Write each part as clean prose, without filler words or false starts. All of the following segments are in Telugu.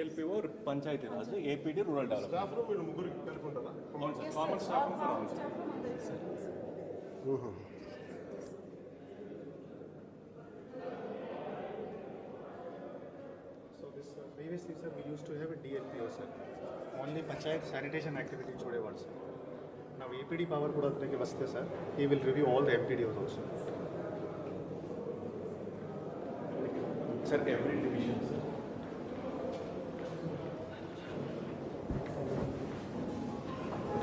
DLPO Panchayati Raj, APD rural development. Staff room మీరు ముగ్గురికి కలిపి ఉంటారా? Common staff So this previously sir we used to have a DLPO sir. Only panchayat sanitation activity చూడేవాడు sir. Now APD power కూడా అతనికి వస్తే sir, he will review all the MPDOs also. Sir, every division, sir.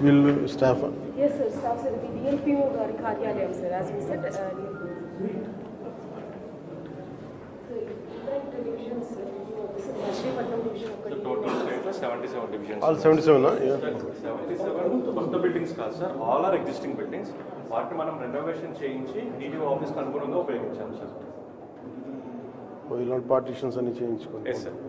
వీళ్ళు staff Yes, sir. Staff, sir. The DLPO గారి కార్యాలయం, sir. As we said, DLPO. So, different divisions, sir. This is Machilipatnam division. So total state లో 77 divisions. ఆల్ 77 77 కొత్త బిల్డింగ్స్ కాదు sir, all are existing buildings. వాటిని మనం రెనోవేషన్ చేయించి DDO ఆఫీస్కి అనుగుణంగా ఉపయోగించాం సార్. ఇలాంటి పార్టీషన్స్ అన్ని చేయించుకోండి. Yes sir.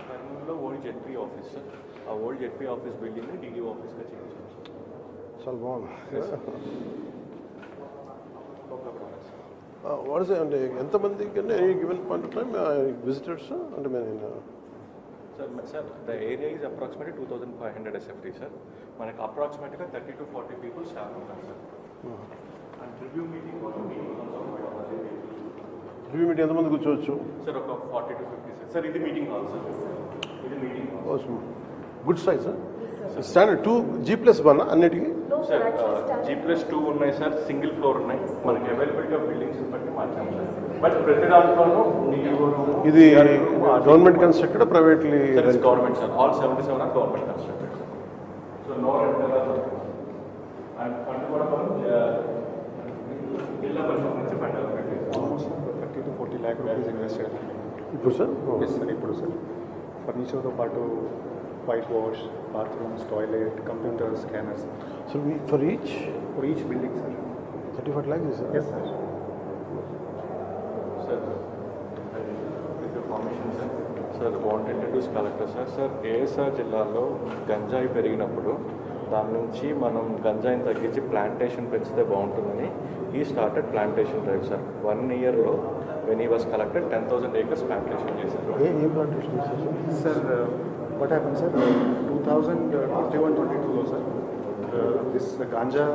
కర్నూలులో ఓల్డ్ జెడ్పీ ఆఫీస్ సార్, ఆ ఓల్డ్ జెడ్పీ ఆఫీస్ బిల్డింగ్ని DDO ఆఫీస్గా చేయించాం సార్. చాలా బాగుంది. సార్ వాట్ ఇస్ అంటే ఎంతమందికి given point of time visitors అంటే మేము sir the area is approximately 2500 SFT sir. మనకి అప్రాక్సిమేట్గా 30 to 40 పీపుల్ స్టాఫ్ ఉంటారు సార్. అండ్ రివ్యూ మీటింగ్ ఎంతమంది కూర్చోవచ్చు సార్? ఒక 40 to 50 సార్. సార్ ఇది మీటింగ్ హాల్ సార్, ఇది meeting hall. Good size sir. Standard 2G+1 అన్నిటికీ No, sir. Sir Actually, standard. G+2 ఉన్నాయి సార్, సింగిల్ ఫ్లోర్ ఉన్నాయి. మనకి అవైలబిలిటీ ఆఫ్ బిల్డింగ్స్ బట్టి మార్చాము సార్. బట్ ప్రతి దాంట్లోనూ ఇది government constructed privately? Government sir. All 77 are government constructed sir. So no rental and fund కూడా మనం జిల్లా పరిషత్ నుంచి fund Almost 30 to 40 lakh rupees invested. ఇప్పుడు సార్ Yes sir, ఇప్పుడు సార్ ఫర్నిచర్తో పాటు white wash, bathrooms, toilet, computer, scanners so for each for each building sir. 35 lakhs sir. Yes sir. Sir with permission sir. Sir wanted to collector sir. Sir ASR జిల్లాలో గంజాయి పెరిగినప్పుడు దాని నుంచి మనం గంజాయిని తగ్గించి ప్లాంటేషన్ పెంచితే బాగుంటుందని we started plantation drive sir. 1 yearలో when he was collected 10,000 acres plantation చేశారు. ఏ plantation sir? Sir what happened sir, 2021-22 sir, this ganja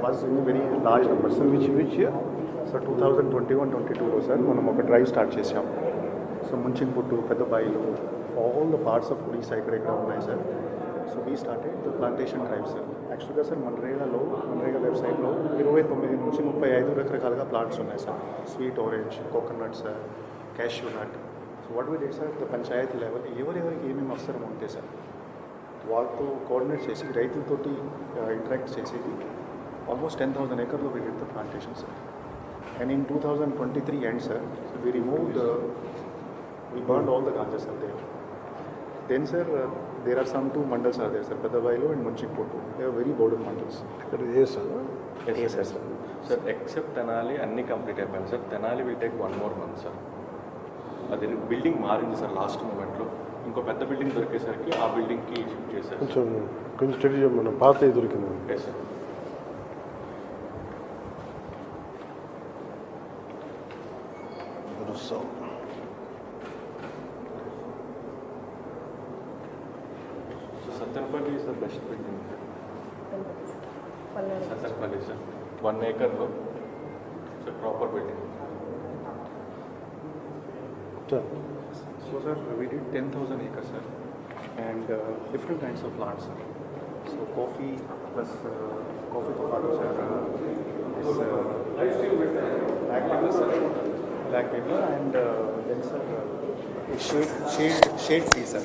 was in a very large number sir. which year? So 2021-22 sir మనం ఒక డ్రైవ్ స్టార్ట్ చేసాం. So Munchingputtu, Peddabayalu, all the parts of Odisha ఇక్కడ ఉన్నాయి sir. So we started the plantation drive sir. యాక్చువల్గా సార్ మనరేగా వెబ్సైట్లో 29 నుంచి 35 రకరకాలుగా ప్లాంట్స్ ఉన్నాయి sir. Sweet orange, coconuts, cashew nut. So what we did sir, the panchayat level ఎవరెవరికి ఏమేమి అవసరం ఉంటే సార్ వాళ్ళతో కోఆర్డినేట్ చేసి రైతులతోటి ఇంటరాక్ట్ చేసేది almost 10,000 acres we did the plantation sir. And in 2023 end sir, so we burned all the ganja sir there. Then sir, there are some 2 mandals are there sir, Pedavailu and Munchikpottu. They are very border mandals. Yes sir. Yes sir. Sir, except Tenali అన్ని కంప్లీట్ అయిపోయింది sir. Tenali will take 1 more month sir. అది బిల్డింగ్ మారింది సార్ లాస్ట్ మూమెంట్లో. ఇంకో పెద్ద బిల్డింగ్ దొరికేసరికి ఆ బిల్డింగ్కి షిఫ్ట్ చేశారు. కొంచెం స్టడీ మన పాత దొరికింది. Yes sir. So Sattenapalli is the best building sir. Palladu. Sattenapalli sir 1 acreలో sir proper building. So sir, we did 10,000 acres sir, and different kinds of plants sir. So coffee plus coffee to pato sir, this black pepper and then sir shade tea sir.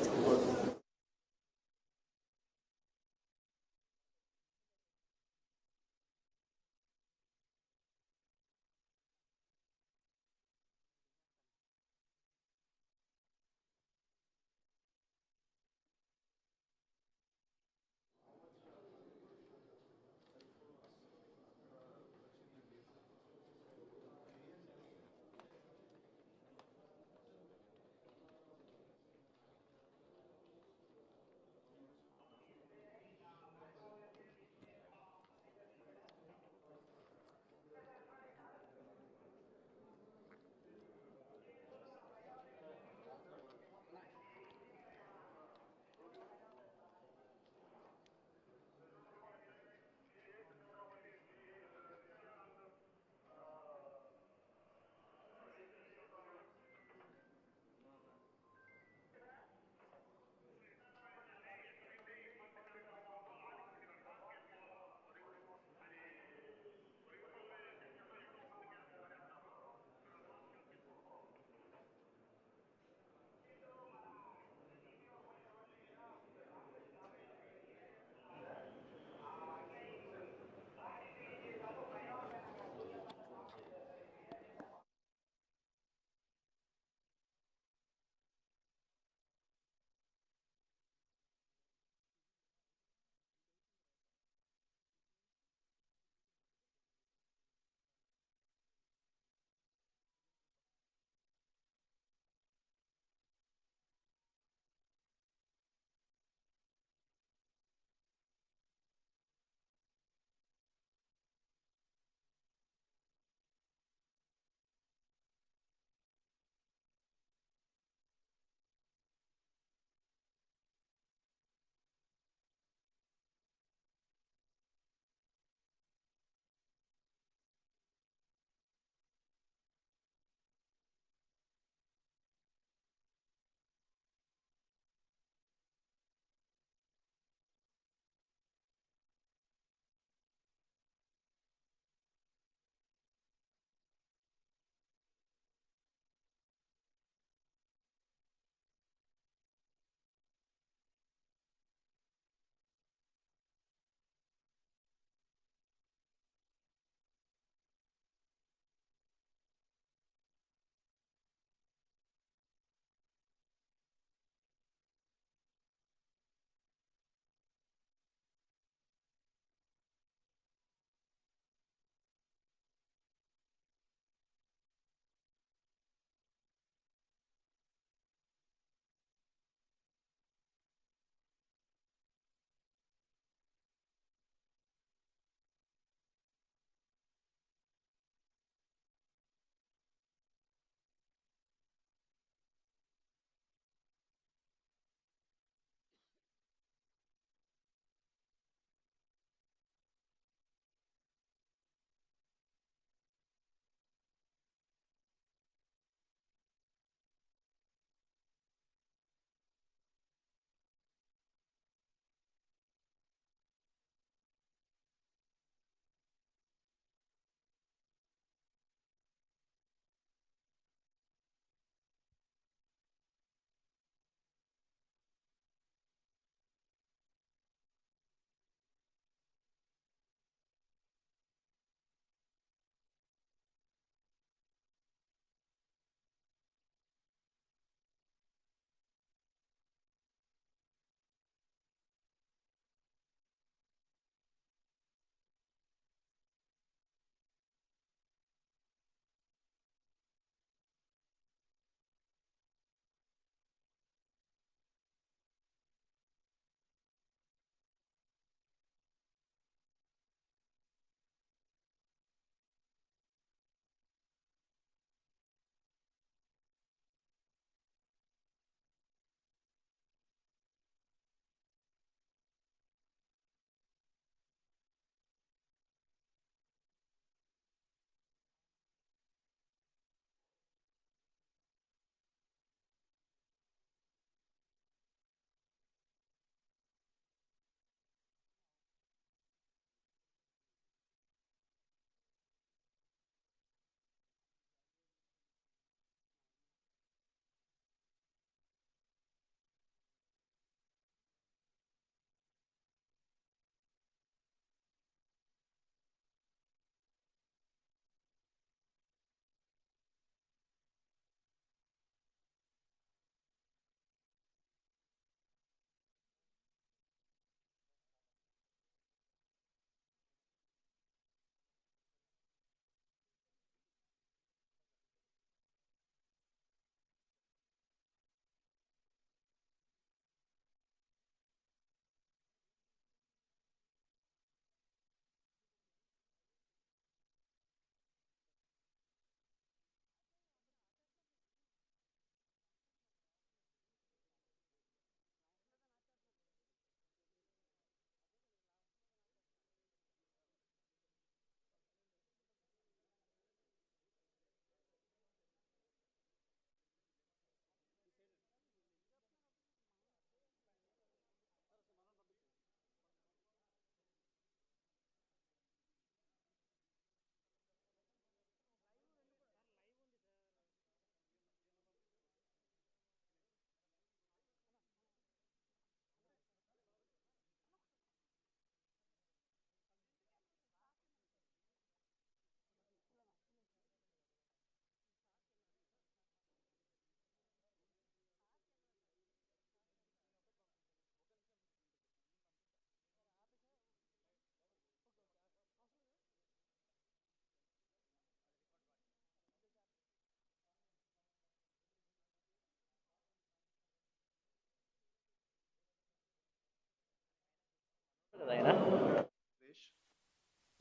అయినా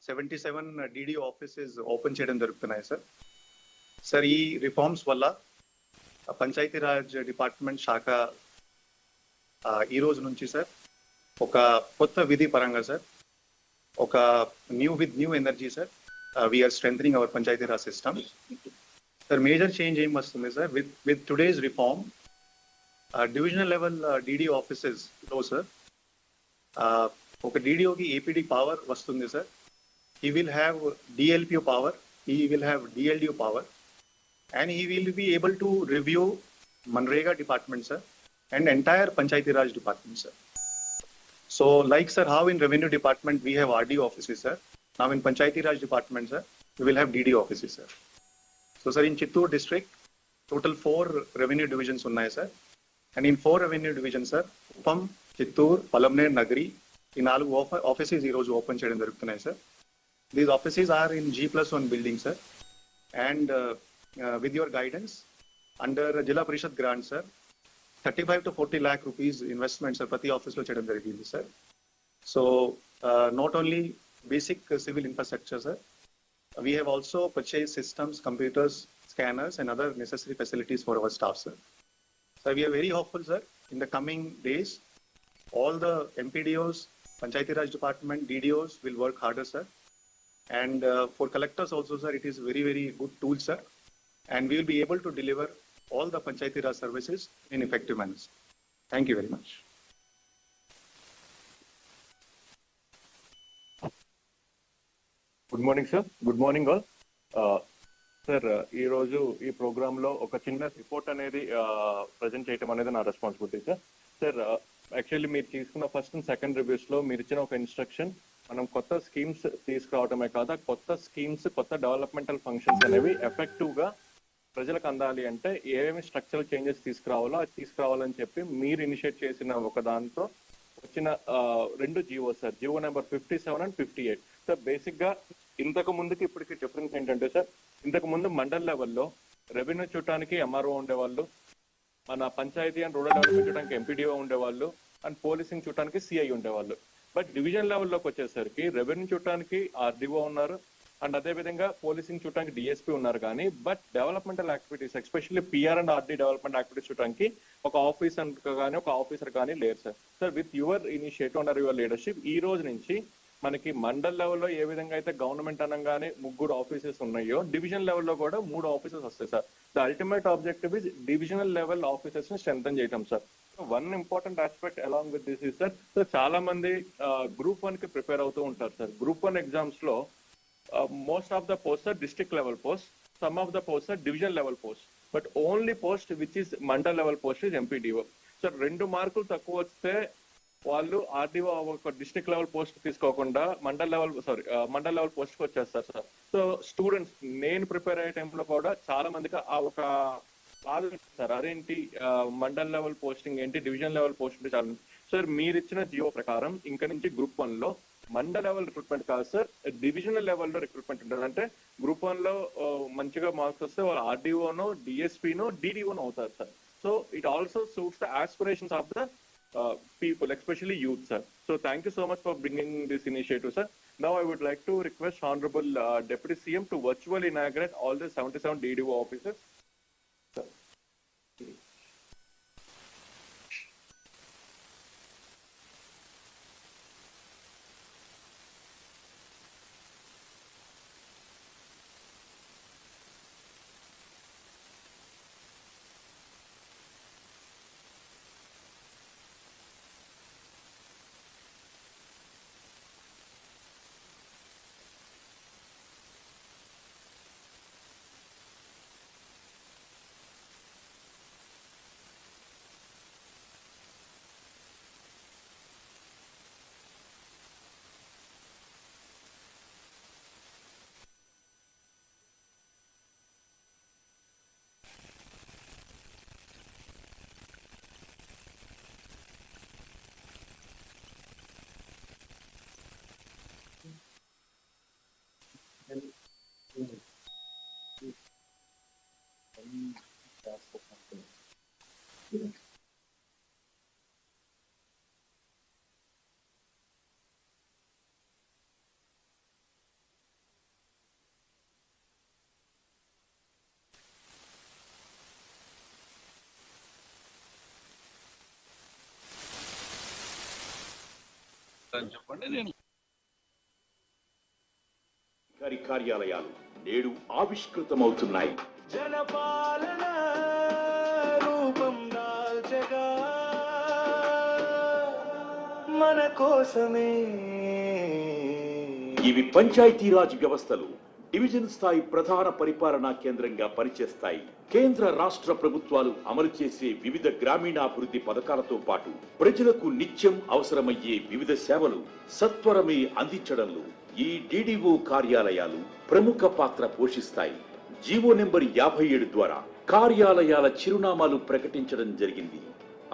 77 DDO ఆఫీసెస్ ఓపెన్ చేయడం జరుగుతున్నాయి సార్. సార్ ఈ రిఫార్మ్స్ వల్ల పంచాయతీరాజ్ డిపార్ట్మెంట్ శాఖ ఈ రోజు నుంచి సార్ ఒక కొత్త విధి పరంగా సార్ ఒక new energy sir we're strengthening our Panchayati Raj system. Sir major change ఏం వస్తుంది sir with today's reform divisional level DDO offices లో సార్ ఒక DDOకి APD పవర్ వస్తుంది sir. He will have DLPO power, he will have DLDO power, and he will be able to review Manrega department, sir, and entire Panchayati Raj department, sir. So, like, sir, how in revenue department we have RDO offices, sir. Now in Panchayati Raj department, sir, we will have DDO offices, sir. So, sir, in Chittoor district, total 4 revenue divisions unnai, sir. And in 4 revenue divisions, sir, Uppam, Chittoor, Palamner, Nagari, in 4 offices ee roju open cheyadam jarugutunnai, sir. These offices are in G+1 building, sir, and with your guidance, under Jilla Parishad grant, sir, 35 to 40 lakh rupees investment, sir, prati office lo cheyadam jarigindi, sir. So, not only basic civil infrastructure, sir, we have also purchased systems, computers, scanners, and other necessary facilities for our staff, sir. So, we are very hopeful, sir, in the coming days, all the MPDOs, Panchayati Raj department, DDOs will work harder, sir. And for collectors also, sir, it is very, very good tool, sir. And we will be able to deliver all the Panchayati Raj services in effective manner. Thank you very much. Good morning sir. Good morning all. Sir ఈరోజు ఈ ప్రోగ్రాంలో ఒక చిన్న రిపోర్ట్ అనేది ప్రజెంట్ చేయడం అనేది నా రెస్పాన్సిబిలిటీ సార్. సార్ యాక్చువల్లీ మీరు తీసుకున్న ఫస్ట్ అండ్ సెకండ్ రివ్యూస్లో మీరు ఇచ్చిన ఒక ఇన్స్ట్రక్షన్, మనం కొత్త స్కీమ్స్ తీసుకురావడమే కాదా, కొత్త స్కీమ్స్, కొత్త డెవలప్మెంటల్ ఫంక్షన్స్ అనేవి ఎఫెక్టివ్గా ప్రజలకు అందాలి అంటే ఏమేమి స్ట్రక్చరల్ చేంజెస్ తీసుకురావాలో అది తీసుకురావాలని చెప్పి మీరు ఇనిషియేట్ చేసిన ఒక దాంతో వచ్చిన 2 Jio sir, Jio number 57 and 58. Sir బేసిక్గా ఇంతకు ముందుకి ఇప్పటికి డిఫరెన్స్ ఏంటంటే సార్, ఇంతకు ముందు మండల్ లెవెల్లో రెవెన్యూ చూడటానికి MRO ఉండేవాళ్ళు, మన పంచాయతీ అండ్ రూరల్ డెవలప్మెంట్ చూడడానికి MPDO ఉండేవాళ్ళు, అండ్ పోలీసింగ్ చూడటానికి CI ఉండేవాళ్ళు. బట్ డివిజన్ లెవెల్లోకి వచ్చేసరికి రెవెన్యూ చూడటానికి RDO ఉన్నారు, అండ్ అదేవిధంగా పోలీసింగ్ చూడటానికి DSP ఉన్నారు. కానీ but developmental activities especially PR and RD development activities చూడటానికి ఒక ఆఫీసర్ కానీ ఒక ఆఫీసర్ కానీ లేరు sir. Sir with your initiative under your leadership ఈ రోజు నుంచి మనకి మండల్ లెవెల్లో ఏ విధంగా అయితే గవర్నమెంట్ అనగానే 3 ఆఫీసెస్ ఉన్నాయో, డివిజన్ లెవెల్లో కూడా 3 ఆఫీసెస్ వస్తాయి sir. The ultimate objective is divisional level offices ని స్ట్రెంథన్ చేయటం sir. One important aspect along with this is sir, so చాలా మంది గ్రూప్ 1 కి ప్రిపేర్ అవుతూ ఉంటారు సార్. గ్రూప్ 1 ఎగ్జామ్స్ లో most of the post are district level post, some of the post are division level post, but only post which is mandal level post is MPDO. Sir 2 మార్కులు తక్కువ వస్తే వాళ్ళు RDO ఒక డిస్ట్రిక్ట్ లెవెల్ పోస్ట్ తీసుకోకుండా మండల్ లెవెల్ పోస్ట్ కి వచ్చేస్తారు సార్. సో స్టూడెంట్స్, నేను ప్రిపేర్ అయ్యే టైంలో కూడా చాలా మందికి ఆ ఒక బాధ సార్, అదేంటి మండల్ లెవెల్ పోస్టింగ్ ఏంటి, డివిజన్ లెవెల్ పోస్టింగ్ చాలా. సార్ మీరు ఇచ్చిన జియో ప్రకారం ఇంకా నుంచి గ్రూప్ 1 లో మండల్ లెవెల్ రిక్రూట్మెంట్ కాదు సార్, డివిజనల్ లెవెల్లో రిక్రూట్మెంట్ ఉంటుంది. అంటే గ్రూప్ 1 లో మంచిగా మార్క్స్ వస్తే వాళ్ళు RDOనో DSPనో DDOనో అవుతారు sir. So it also suits the aspirations of the people, especially youth, sir. So thank you so much for bringing this initiative, sir. Now I would like to request Honorable Deputy CM to virtually inaugurate all the 77 DDO offices. Sir. చేస్తారని చెప్పండి. నేను కార్యాలయాలు నేడు ఆవిష్కృతమవుతున్నాయి. జనపాలన రూపం దాల్చగా మన కోసమే. ఇవి పంచాయతీరాజ్ వ్యవస్థలు డివిజన్ స్థాయి ప్రధాన పరిపాలనా కేంద్రంగా పనిచేస్తాయి. కేంద్ర రాష్ట్ర ప్రభుత్వాలు అమలు చేసే వివిధ గ్రామీణాభివృద్ధి పథకాలతో పాటు ప్రజలకు నిత్యం అవసరమయ్యే వివిధ సేవలు సత్వరమే అందించడంలో ఈ డిడిఓ కార్యాలయాలు ప్రముఖ పాత్ర పోషిస్తాయి. జీవో నెంబర్ 57 ద్వారా కార్యాలయాల చిరునామాలు ప్రకటించడం జరిగింది.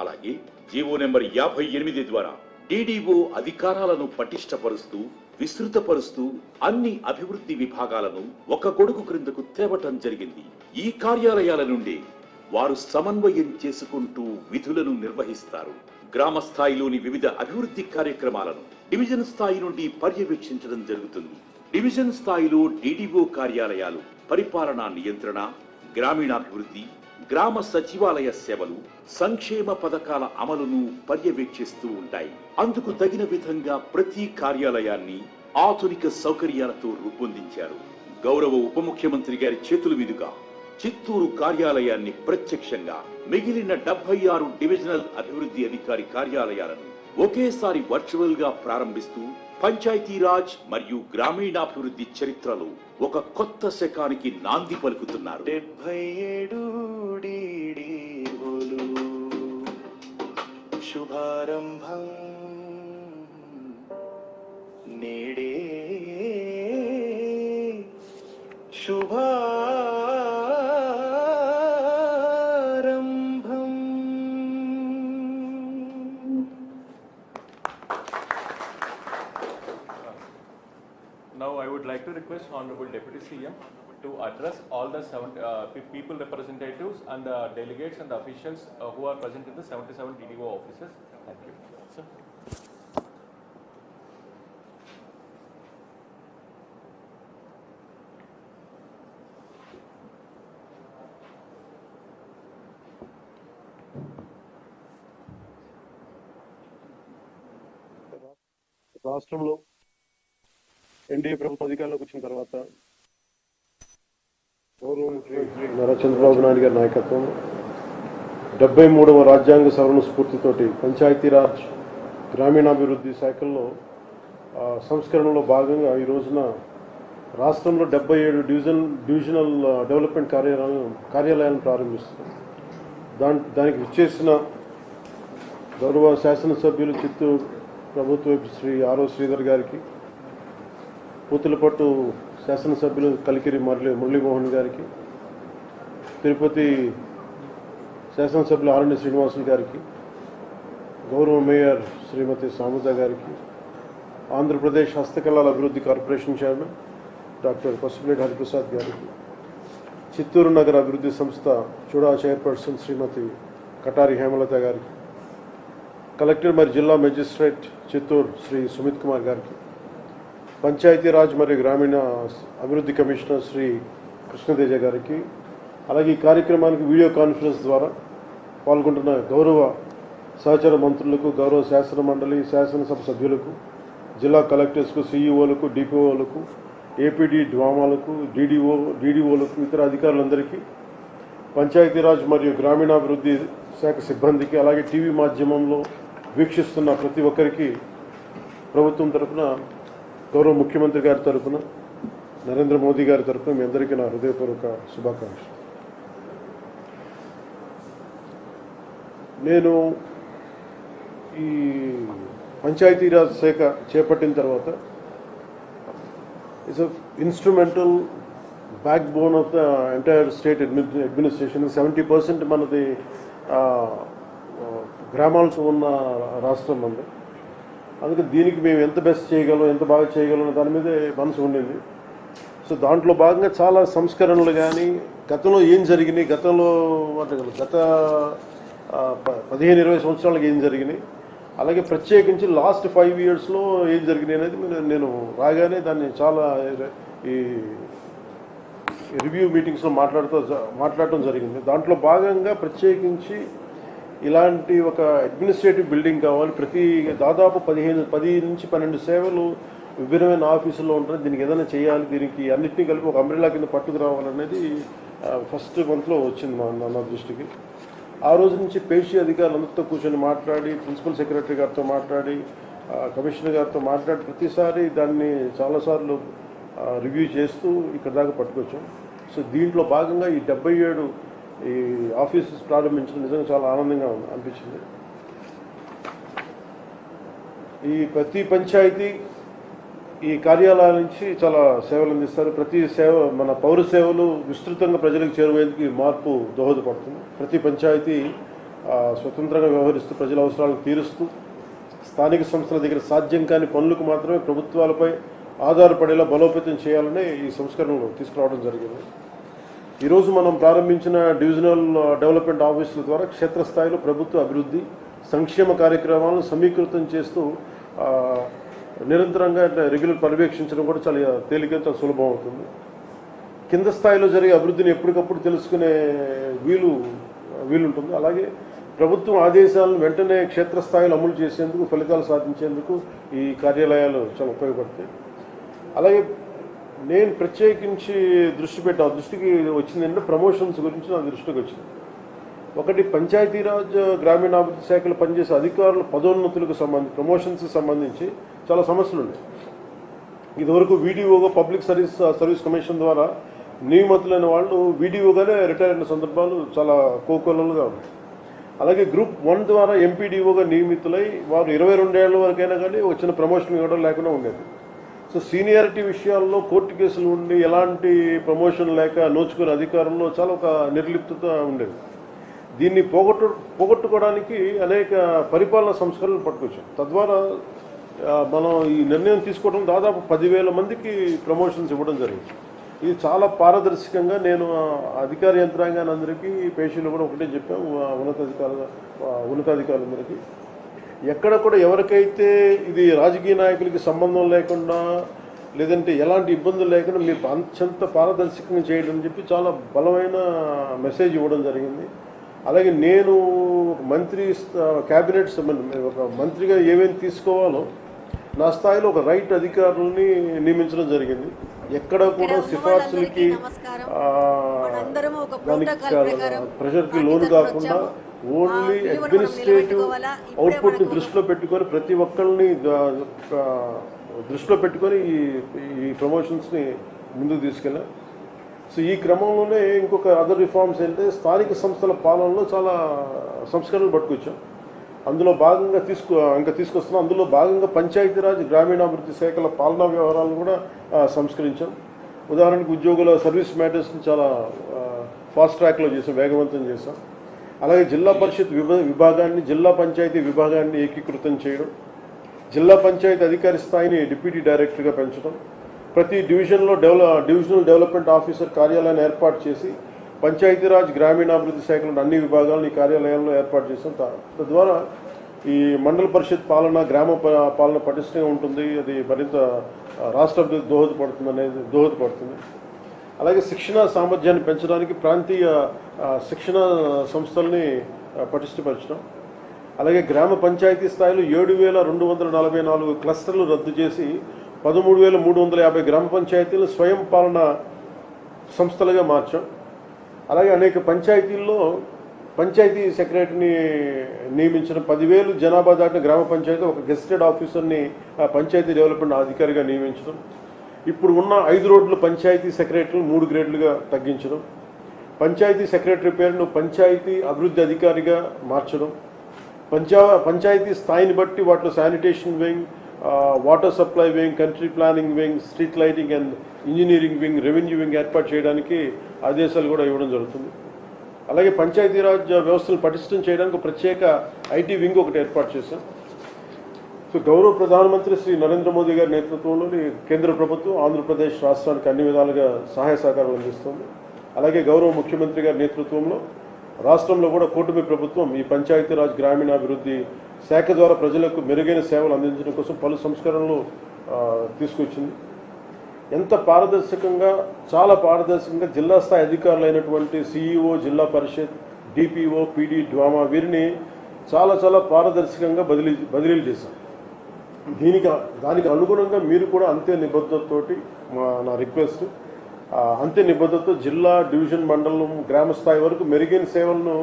అలాగే జీవో నెంబర్ 58 ద్వారా డిడిఓ అధికారాలను పటిష్టపరుస్తూ విస్తృతపరుస్తూ అన్ని అభివృద్ధి విభాగాలను ఒక గొడుగు క్రిందకు తేవటం జరిగింది. ఈ కార్యాలయాల నుండి వారు సమన్వయం చేసుకుంటూ విధులను నిర్వహిస్తారు. గ్రామ స్థాయిలోని వివిధ అభివృద్ధి కార్యక్రమాలను డివిజన్ స్థాయి నుండి పర్యవేక్షించడం జరుగుతుంది. డివిజన్ స్థాయిలో డిడిఓ కార్యాలయాలు పరిపాలనా నియంత్రణ, గ్రామీణాభివృద్ధి, గ్రామ సచివాలయ సేవలు, సంక్షేమ పథకాల అమలును పర్యవేక్షిస్తూ ఉంటాయి. అందుకు తగిన విధంగా ప్రతి కార్యాలయాన్ని ఆధునిక సౌకర్యాలతో రూపొందించారు. గౌరవ ఉప ముఖ్యమంత్రి గారి చేతుల మీదుగా చిత్తూరు కార్యాలయాన్ని ప్రత్యక్షంగా మిగిలిన 76 డివిజనల్ అభివృద్ధి అధికారి కార్యాలయాలను ఒకేసారి వర్చువల్ గా ప్రారంభిస్తూ పంచాయతీరాజ్ మరియు గ్రామీణాభివృద్ధి చరిత్రలో ఒక కొత్త శకానికి నాంది పలుకుతున్నారు. 77 డిడిఓలు శుభారంభం నేడే శుభారంభం. Now I would like to request Honorable Deputy CM to address all the people representatives and the delegates and the officials who are present in the 77 DDO offices. Thank you. Sir. రాష్ట్రంలో ఎన్డీఏ ప్రభుత్వం అధికారంలోకి వచ్చిన తర్వాత గౌరవ ముఖ్యమంత్రి నారా చంద్రబాబు నాయుడు గారి నాయకత్వం 73వ రాజ్యాంగ సవరణ స్ఫూర్తితోటి పంచాయతీరాజ్ గ్రామీణాభివృద్ధి శాఖల్లో సంస్కరణలో భాగంగా ఈ రోజున రాష్ట్రంలో 77 డివిజనల్ డెవలప్మెంట్ కార్యాలయాలను ప్రారంభిస్తున్నాం. దానికి విచ్చేసిన గౌరవ శాసనసభ్యులు చిత్తూరు ప్రభుత్వ శ్రీ ఆరో శ్రీధర్ గారికి, పూతలపట్టు శాసనసభ్యులు కలికిరి మురళీమోహన్ గారికి, తిరుపతి శాసనసభ్యులు ఆరణ్య శ్రీనివాసులు గారికి, గౌరవ మేయర్ శ్రీమతి సాముద గారికి, ఆంధ్రప్రదేశ్ హస్తకళల అభివృద్ధి corporation chairman doctor Pasupuleti Hariprasad గారికి, చిత్తూరు నగర అభివృద్ధి సంస్థ చూడా చైర్పర్సన్ శ్రీమతి కటారి హేమలత గారికి, కలెక్టర్ మరియు జిల్లా మెజిస్ట్రేట్ చిత్తూరు శ్రీ సుమిత్ కుమార్ గారికి, పంచాయతీరాజ్ మరియు గ్రామీణ అభివృద్ధి కమిషనర్ శ్రీ కృష్ణతేజ గారికి, అలాగే ఈ కార్యక్రమానికి వీడియో కాన్ఫరెన్స్ ద్వారా పాల్గొంటున్న గౌరవ సహచర మంత్రులకు, గౌరవ శాసన మండలి శాసనసభ సభ్యులకు, జిల్లా కలెక్టర్స్కు, సిఇఓలకు, డిపిఓలకు, ఏపీడీ డ్వామాలకు, డీడీఓలకు, ఇతర అధికారులందరికీ, పంచాయతీరాజ్ మరియు గ్రామీణాభివృద్ధి శాఖ సిబ్బందికి, అలాగే టీవీ మాధ్యమంలో వీక్షిస్తున్న ప్రతి ఒక్కరికి ప్రభుత్వం తరఫున, గౌరవ ముఖ్యమంత్రి గారి తరఫున, నరేంద్ర మోదీ గారి తరఫున మీ అందరికీ నా హృదయపూర్వక శుభాకాంక్షలు. నేను ఈ పంచాయతీరాజ్ శాఖ చేపట్టిన తర్వాత it's instrumental back bone of the entire state administration. 70% మనది గ్రామాలతో ఉన్న రాష్ట్రం ఉంది. అందుకే దీనికి మేము ఎంత బెస్ట్ చేయగలం, ఎంత బాగా చేయగలం దాని మీదే మనసు ఉండింది. సో దాంట్లో భాగంగా చాలా సంస్కరణలు కానీ, గతంలో ఏం జరిగినాయి, గత 15-20 సంవత్సరాలకు ఏం జరిగినాయి, అలాగే ప్రత్యేకించి లాస్ట్ 5 yearsలో ఏం జరిగినాయి అనేది నేను రాగానే దాన్ని చాలా ఈ రివ్యూ మీటింగ్స్లో మాట్లాడటం జరిగింది. దాంట్లో భాగంగా ప్రత్యేకించి ఇలాంటి ఒక అడ్మినిస్ట్రేటివ్ బిల్డింగ్ కావాలి. దాదాపు 10 నుంచి 12 సేవలు విభిన్నమైన ఆఫీసుల్లో ఉంటాయి. దీనికి ఏదైనా చేయాలి, దీనికి అన్నింటినీ కలిపి ఒక అంబ్రెల్లా కింద పట్టుకురావాలనేది ఫస్ట్ మంత్లో వచ్చింది నా దృష్టికి. ఆ రోజు నుంచి పేషీ అధికారులందరితో కూర్చొని మాట్లాడి, ప్రిన్సిపల్ సెక్రటరీ గారితో మాట్లాడి, కమిషనర్ గారితో మాట్లాడి ప్రతిసారి దాన్ని చాలాసార్లు రివ్యూ చేస్తూ ఇక్కడ దాకా పట్టుకొచ్చాం. సో దీంట్లో భాగంగా ఈ 77 ఈ ఆఫీసెస్ ప్రారంభించడం నిజంగా చాలా ఆనందంగా అనిపించింది. ఈ ప్రతి పంచాయతీ ఈ కార్యాలయాల నుంచి చాలా సేవలు అందిస్తారు. ప్రతి సేవ మన పౌర సేవలు విస్తృతంగా ప్రజలకు చేరువేందుకు ఈ మార్పు దోహదపడుతుంది. ప్రతి పంచాయతీ స్వతంత్రంగా వ్యవహరిస్తూ ప్రజల అవసరాలను తీరుస్తూ స్థానిక సంస్థల దగ్గర సాధ్యం కాని పనులకు మాత్రమే ప్రభుత్వాలపై ఆధారపడేలా బలోపేతం చేయాలని ఈ సంస్కరణలు తీసుకురావడం జరిగింది. ఈరోజు మనం ప్రారంభించిన డివిజనల్ డెవలప్మెంట్ ఆఫీసుల ద్వారా క్షేత్రస్థాయిలో ప్రభుత్వ అభివృద్ధి సంక్షేమ కార్యక్రమాలను సమీకృతం చేస్తూ నిరంతరంగా రెగ్యులర్ పర్యవేక్షించడం కూడా చాలా తేలిక, చాలా సులభం అవుతుంది. కింద స్థాయిలో జరిగే అభివృద్ధిని ఎప్పటికప్పుడు తెలుసుకునే వీలుంటుంది. అలాగే ప్రభుత్వం ఆదేశాలను వెంటనే క్షేత్రస్థాయిలో అమలు చేసేందుకు, ఫలితాలు సాధించేందుకు ఈ కార్యాలయాలు చాలా ఉపయోగపడతాయి. అలాగే నేను ప్రత్యేకించి దృష్టికి వచ్చిందంటే ప్రమోషన్స్ గురించి నా దృష్టికి వచ్చింది. ఒకటి, పంచాయతీరాజ్ గ్రామీణాభివృద్ధి శాఖలో పనిచేసే అధికారుల పదోన్నతులకు ప్రమోషన్స్కి సంబంధించి చాలా సమస్యలు ఉన్నాయి. ఇదివరకు వీడియోగా పబ్లిక్ సర్వీస్ కమిషన్ ద్వారా నియమితులైన వాళ్ళు వీడియోగానే రిటైర్ అయిన సందర్భాలు చాలా కోకొల్లలుగా ఉన్నాయి. అలాగే గ్రూప్ 1 ద్వారా ఎంపీడీఓగా నియమితులై వారు 22 ఏళ్ల వరకైనా కానీ వచ్చిన ప్రమోషన్ ఇవ్వడం లేకుండా ఉండేది. సో సీనియారిటీ విషయాల్లో కోర్టు కేసులు ఉండి ఎలాంటి ప్రమోషన్ లేక నోచుకునే అధికారంలో చాలా ఒక నిర్లిప్తత ఉండేది. దీన్ని పోగొట్టుకోవడానికి అనేక పరిపాలనా సంస్కరణలు పట్టుకొచ్చాం. తద్వారా మనం ఈ నిర్ణయం తీసుకోవడం దాదాపు 10,000 మందికి ప్రమోషన్స్ ఇవ్వడం జరిగింది. ఇది చాలా పారదర్శకంగా నేను అధికార యంత్రాంగాన్ని అందరికీ, పేషీలు కూడా ఒకటే చెప్పాం, ఉన్నతాధికారులందరికీ ఎక్కడ కూడా ఎవరికైతే ఇది రాజకీయ నాయకులకి సంబంధం లేకుండా లేదంటే ఎలాంటి ఇబ్బందులు లేకుండా మీరు అత్యంత పారదర్శకంగా చేయడం అని చెప్పి చాలా బలమైన మెసేజ్ ఇవ్వడం జరిగింది. అలాగే నేను క్యాబినెట్ ఒక మంత్రిగా ఏమేమి తీసుకోవాలో నా స్థాయిలో ఒక రైట్ అధికారులని నియమించడం జరిగింది. ఎక్కడ కూడా సిఫార్సులకి ప్రెషర్కి లోను కాకుండా ఓన్లీ అడ్మినిస్ట్రేటివ్ అవుట్పుట్ని దృష్టిలో పెట్టుకొని ప్రతి ఒక్కరిని దృష్టిలో పెట్టుకొని ఈ ప్రమోషన్స్ని ముందుకు తీసుకెళ్ళాం. సో ఈ క్రమంలోనే ఇంకొక అదర్ రిఫార్మ్స్ అంటే స్థానిక సంస్థల పాలనలో చాలా సంస్కరణలు పట్టుకొచ్చాం. అందులో భాగంగా తీసుకొస్తున్నాం. అందులో భాగంగా పంచాయతీరాజ్ గ్రామీణాభివృద్ధి శాఖల పాలనా వ్యవహారాలను కూడా సంస్కరించాం. ఉదాహరణకు ఉద్యోగుల సర్వీస్ మ్యాటర్స్ని చాలా ఫాస్ట్ ట్రాక్లో చేసాం, వేగవంతం చేసాం. అలాగే జిల్లా పరిషత్ విభాగాన్ని, జిల్లా పంచాయతీ విభాగాన్ని ఏకీకృతం చేయడం, జిల్లా పంచాయతీ అధికారి స్థాయిని డిప్యూటీ డైరెక్టర్గా పెంచడం, ప్రతి డివిజనల్ డెవలప్మెంట్ ఆఫీసర్ కార్యాలయాన్ని ఏర్పాటు చేసి పంచాయతీరాజ్ గ్రామీణాభివృద్ధి శాఖలోని అన్ని విభాగాలను ఈ కార్యాలయాల్లో ఏర్పాటు చేసాం. తద్వారా ఈ మండల పరిషత్ పాలన, గ్రామ పాలన పటిష్టంగా ఉంటుంది. అది మరింత రాష్ట్ర అభివృద్ధి దోహదపడుతుంది. అలాగే శిక్షణ సామర్థ్యాన్ని పెంచడానికి ప్రాంతీయ శిక్షణ సంస్థల్ని పటిష్టపరచడం. అలాగే గ్రామ పంచాయతీ స్థాయిలో 7,244 క్లస్టర్లు రద్దు చేసి 13,350 గ్రామ పంచాయతీలు స్వయం పాలన సంస్థలుగా మార్చాం. అలాగే అనేక పంచాయతీల్లో పంచాయతీ సెక్రటరీని నియమించిన 10,000 జనాభా దాటిన గ్రామ పంచాయతీ ఒక గెస్టెడ్ ఆఫీసర్ని పంచాయతీ డెవలప్మెంట్ అధికారిగా నియమించడం. ఇప్పుడు ఉన్న 5 రోడ్ల పంచాయతీ సెక్రటరీలు 3 గ్రేడ్లుగా తగ్గించడం. పంచాయతీ సెక్రటరీ పేరును పంచాయతీ అభివృద్ధి అధికారిగా మార్చడం. పంచాయతీ స్థాయిని బట్టి వాటిలో sanitation wing, water supply wing, country planning wing, street lighting and engineering wing, revenue wing ఏర్పాటు చేయడానికి ఆదేశాలు కూడా ఇవ్వడం జరుగుతుంది. అలాగే పంచాయతీరాజ్ వ్యవస్థను పటిష్టం చేయడానికి ప్రత్యేక ఐటీ వింగ్ ఒకటి ఏర్పాటు చేశాం. సో గౌరవ ప్రధానమంత్రి శ్రీ నరేంద్ర మోదీ గారి నేతృత్వంలోని కేంద్ర ప్రభుత్వం ఆంధ్రప్రదేశ్ రాష్ట్రానికి అన్ని విధాలుగా సహాయ సహకారాలు అందిస్తుంది. అలాగే గౌరవ ముఖ్యమంత్రి గారి నేతృత్వంలో రాష్ట్రంలో కూడా కూటమి ప్రభుత్వం ఈ పంచాయతీరాజ్ గ్రామీణాభివృద్ధి శాఖ ద్వారా ప్రజలకు మెరుగైన సేవలు అందించడం కోసం పలు సంస్కరణలు తీసుకొచ్చింది. ఎంత పారదర్శకంగా, చాలా పారదర్శకంగా జిల్లా స్థాయి అధికారులు అయినటువంటి సిఇఓ, జిల్లా పరిషత్, డిపిఓ, పీడీ, డ్వామా వీరిని చాలా చాలా పారదర్శకంగా బదిలీలు చేశాం. దానికి అనుగుణంగా మీరు కూడా అంతే నిబద్ధతతోటి నా రిక్వెస్ట్, అంతే నిబద్ధతతో జిల్లా, డివిజన్, మండలం, గ్రామ స్థాయి వరకు మెరుగైన సేవలను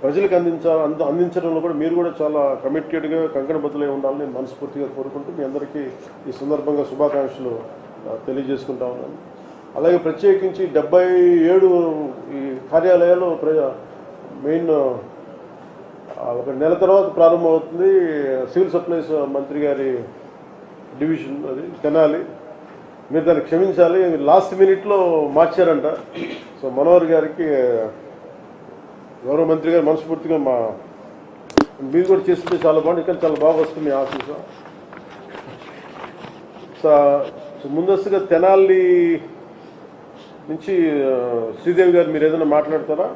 ప్రజలకు అందించడంలో కూడా మీరు కూడా చాలా కమిటెడ్గా కంకణబద్దులై ఉండాలని నేను మనస్ఫూర్తిగా కోరుకుంటూ మీ అందరికీ ఈ సందర్భంగా శుభాకాంక్షలు తెలియజేసుకుంటా ఉన్నాను. అలాగే ప్రత్యేకించి 77 ఈ కార్యాలయాలు మెయిన్ ఒక నెల తర్వాత ప్రారంభమవుతుంది. సివిల్ సప్లైస్ మంత్రి గారి డివిజన్ అది తెనాలి. మీరు దాన్ని క్షమించాలి, లాస్ట్ మినిట్లో మార్చారంట. సో మనోహర్ గారికి గౌరవ మంత్రి గారు మనస్ఫూర్తిగా మీరు కూడా చేస్తుంటే చాలా బాగుంది. ఇక్కడ చాలా బాగా వస్తుంది మీ ఆఫీసు. సో ముందస్తుగా తెనాలి నుంచి శ్రీదేవి గారు మీరు ఏదైనా మాట్లాడతారా?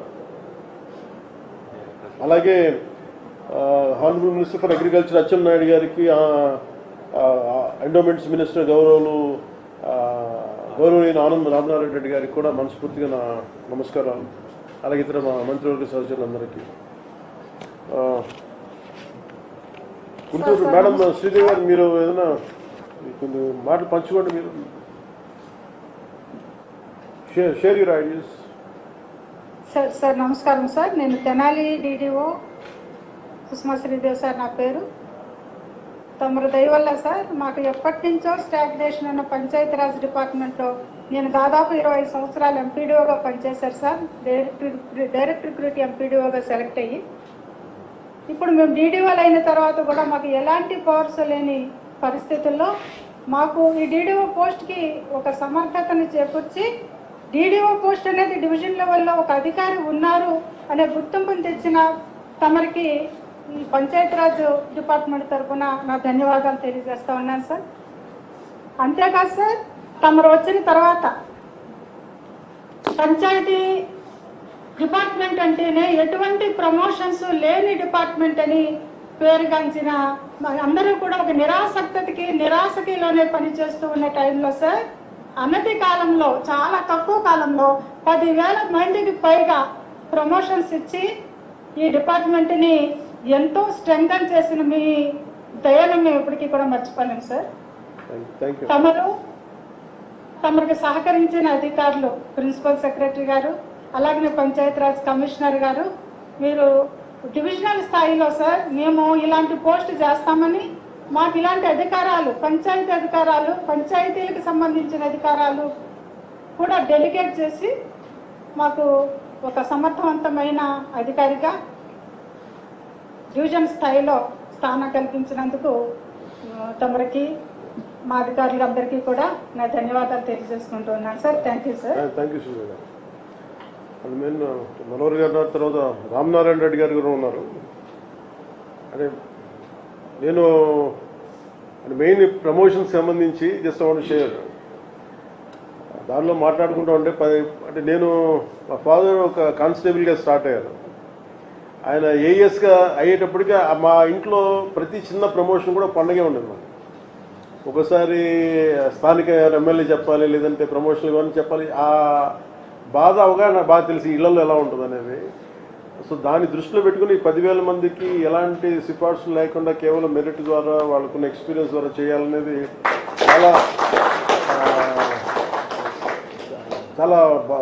అలాగే honourable minister for agriculture Atchannaidu గారికి, ఎండోమెంట్స్ మినిస్టర్ గౌరవనీయ ఆనంద్ రామనారాయణ రెడ్డి గారికి కూడా మనస్ఫూర్తిగా నా నమస్కారాలు. అలాగే ఇతర మా మంత్రివర్గ సహచరులందరికీ. గుంటూరు మేడం శ్రీదేవి గారు మీరు ఏదైనా కొన్ని మాటలు పంచుకోండి. మీరు షేర్ యువర్ ఐడియాస్. సార్ నమస్కారం సార్. నేను తెనాలి డిడిఓ సుష్మా శ్రీదేవి సార్ నా పేరు. తమరు దయ వల్ల సార్ మాకు ఎప్పటి నుంచో స్టాగ్నేషన్ ఉన్న పంచాయతీరాజ్ డిపార్ట్మెంట్లో నేను దాదాపు 20 సంవత్సరాలు ఎంపీడీఓగా పనిచేశారు సార్. డైరెక్ట్ రిక్రూట్ ఎంపీడీఓగా సెలెక్ట్ అయ్యి ఇప్పుడు మేము డీడీఓలు అయిన తర్వాత కూడా మాకు ఎలాంటి పవర్స్ లేని పరిస్థితుల్లో మాకు ఈ డీడీఓ పోస్ట్కి ఒక సమర్థతని చేకూర్చి డీడీఓ పోస్ట్ అనేది డివిజన్ లెవెల్లో ఒక అధికారి ఉన్నారు అనే గుర్తింపుని తెచ్చిన తమరికి ఈ పంచాయతీరాజ్ డిపార్ట్మెంట్ తరఫున నా ధన్యవాదాలు తెలియజేస్తా ఉన్నాను సార్. అంతేకాదు సార్, తమరు వచ్చిన తర్వాత పంచాయతీ డిపార్ట్మెంట్ అంటేనే ఎటువంటి ప్రమోషన్స్ లేని డిపార్ట్మెంట్ అని పేరుగాంచిన అందరూ కూడా ఒక నిరాశకిలోనే పనిచేస్తూ ఉన్న టైంలో సార్ అనతి కాలంలో, చాలా తక్కువ కాలంలో 10,000 మందికి పైగా ప్రమోషన్స్ ఇచ్చి ఈ డిపార్ట్మెంట్ని ఎంతో స్ట్రెంగ్తన్ చేసిన మీ దయను మేము ఇప్పటికీ కూడా మర్చిపోలేము సార్. తమరికి సహకరించిన అధికారులు, ప్రిన్సిపల్ సెక్రటరీ గారు, అలాగే పంచాయతీరాజ్ కమిషనర్ గారు, మీరు డివిజనల్ స్థాయిలో సార్ మేము ఇలాంటి పోస్ట్ చేస్తామని మాకు ఇలాంటి అధికారాలు, పంచాయతీలకు సంబంధించిన అధికారాలు కూడా డెలిగేట్ చేసి మాకు ఒక సమర్థవంతమైన అధికారిగా డివిజన్ స్థాయిలో స్థానం కల్పించినందుకు తమరికి, మా అధికారులందరికీ కూడా నా ధన్యవాదాలు తెలియజేసుకుంటున్నాను sir. Thank you sir. Thank you Sridevi గారు. అది మెయిన్ మనోహర్ గారు తర్వాత రామనారాయణ రెడ్డి గారు కూడా ఉన్నారు. అంటే నేను మెయిన్ ప్రమోషన్కి సంబంధించి జస్ట్ వాంట్ షేర్ దానిలో మాట్లాడుకుంటూ ఉంటే అంటే నేను మా ఫాదర్ ఒక కానిస్టేబుల్గా స్టార్ట్ అయ్యారు. ఆయన ఏఎస్గా అయ్యేటప్పటికీ మా ఇంట్లో ప్రతి చిన్న ప్రమోషన్ కూడా పండగే ఉండేది. మాకు ఒకసారి స్థానిక ఎమ్మెల్యే చెప్పాలి, లేదంటే ప్రమోషన్లు కానీ చెప్పాలి. ఆ బాధ అవగాహన బాగా తెలిసి ఇళ్లలో ఎలా ఉంటుంది అనేది. సో దాన్ని దృష్టిలో పెట్టుకుని 10,000 మందికి ఎలాంటి సిఫార్సులు లేకుండా కేవలం మెరిట్ ద్వారా, వాళ్ళకున్న ఎక్స్పీరియన్స్ ద్వారా చేయాలనేది చాలా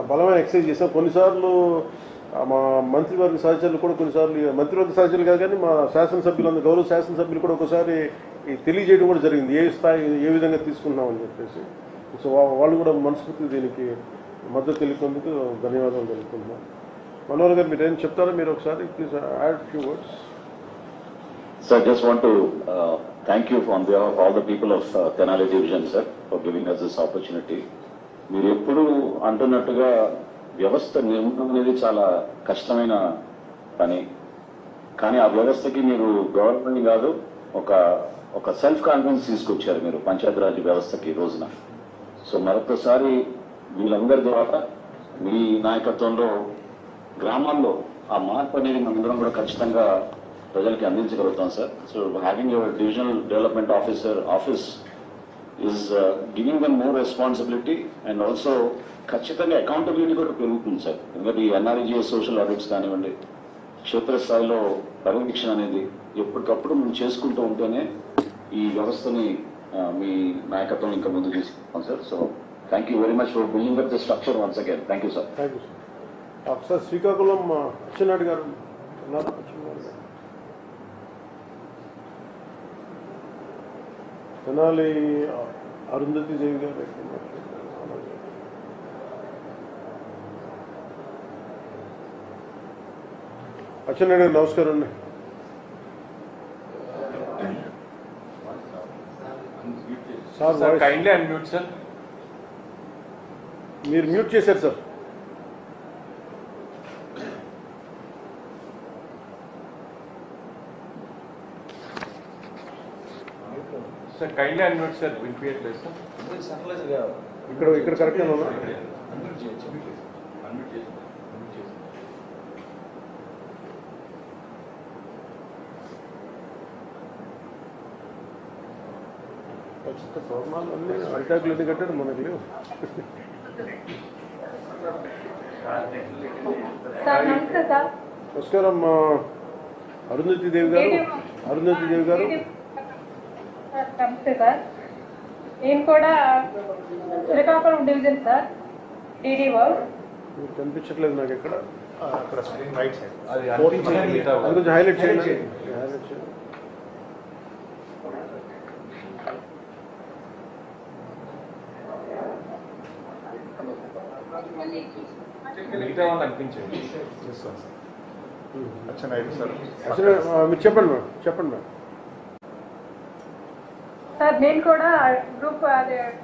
బలమైన ఎక్సర్సైజ్ చేశాం. కొన్నిసార్లు మా మంత్రివర్గ సహచరులు కూడా, కొన్నిసార్లు మంత్రివర్గ సహచరులు కాదు కానీ మా శాసనసభ్యులందరూ, గౌరవ శాసనసభ్యులు కూడా ఒకసారి తెలియజేయడం కూడా జరిగింది, ఏ స్థాయి ఏ విధంగా తీసుకున్నామని చెప్పేసి. సో వాళ్ళు కూడా మనస్ఫూర్తి దీనికి మద్దతు తెలిపినందుకు ధన్యవాదాలు తెలుపుకుంటున్నాం. మనోహర్ గారు మీరు ఏం చెప్తారా? మీరు ఒకసారి please add few words. Sir, just want to thank you on behalf of all the people of Tenali Division, sir, for giving us this opportunity. మీరు ఎప్పుడు అంటున్నట్టుగా వ్యవస్థ నిర్మాణం అనేది చాలా కష్టమైన పని, కానీ ఆ వ్యవస్థకి మీరు గవర్నమెంట్ కాదు, ఒక సెల్ఫ్ కాన్ఫిడెన్స్ తీసుకొచ్చారు మీరు పంచాయతీరాజ్ వ్యవస్థకి ఈ రోజున. సో మరొకసారి వీళ్ళందరి ద్వారా మీ నాయకత్వంలో గ్రామాల్లో ఆ మార్పు అనేది మనందరం కూడా ఖచ్చితంగా ప్రజలకి అందించగలుగుతాం sir. So having your divisional development office is giving them more responsibility and also ఖచ్చితంగా అకౌంటబిలిటీ కూడా పెరుగుతుంది సార్. ఎందుకంటే ఈ ఎన్ఆర్ఈజీఎస్ సోషల్ ఆడిట్స్ కానివ్వండి, క్షేత్రస్థాయిలో పర్యవేక్షణ అనేది ఎప్పటికప్పుడు మనం చేసుకుంటూ ఉంటేనే ఈ వ్యవస్థని మీ నాయకత్వం ఇంకా ముందుకు తీసుకుంటాం sir. So thank you very much for building up the structure once again. Thank you sir. Thank you sir. ఒకసారి శ్రీకాకుళం అచ్చెన్నాయుడు గారు ఉన్నారు. అచ్చెన్నాయుడు గారు తెనాలి అరుంధతి దేవి గారు అచ్చెన్నాయుడు గారు నమస్కారం అండి. Sir kindly unmute sir. మీరు మ్యూట్ చేశారు sir. Sir kindly unmute sir. వినిపించట్లేదు సార్. ఇక్కడ కరెక్ట్గా ఉన్నా. అన్ని అరిటాకులు ఎన్ని కట్టారు మనకి లేవు. సార్ నమస్తే సార్. నమస్కారం అరుంధతి దేవి గారు. అరుంధతి దేవి గారు నమస్తే సార్. నేను కూడా శ్రీకాకుళం డివిజన్ సార్, DDO. మీరు కనిపించట్లేదు నాకు ఎక్కడ. అక్కడ రైట్ సైడ్. అది అనిపించలేదు. అది కొంచెం హైలైట్ చేయండి. హైలైట్ చేయండి. మిగతా వాళ్ళు అనిపించండి. అచ్చెన్నాయుడు సార్. అసలు మీరు చెప్పండి మేడం. చెప్పండి మేడం. సార్ నేను కూడా గ్రూప్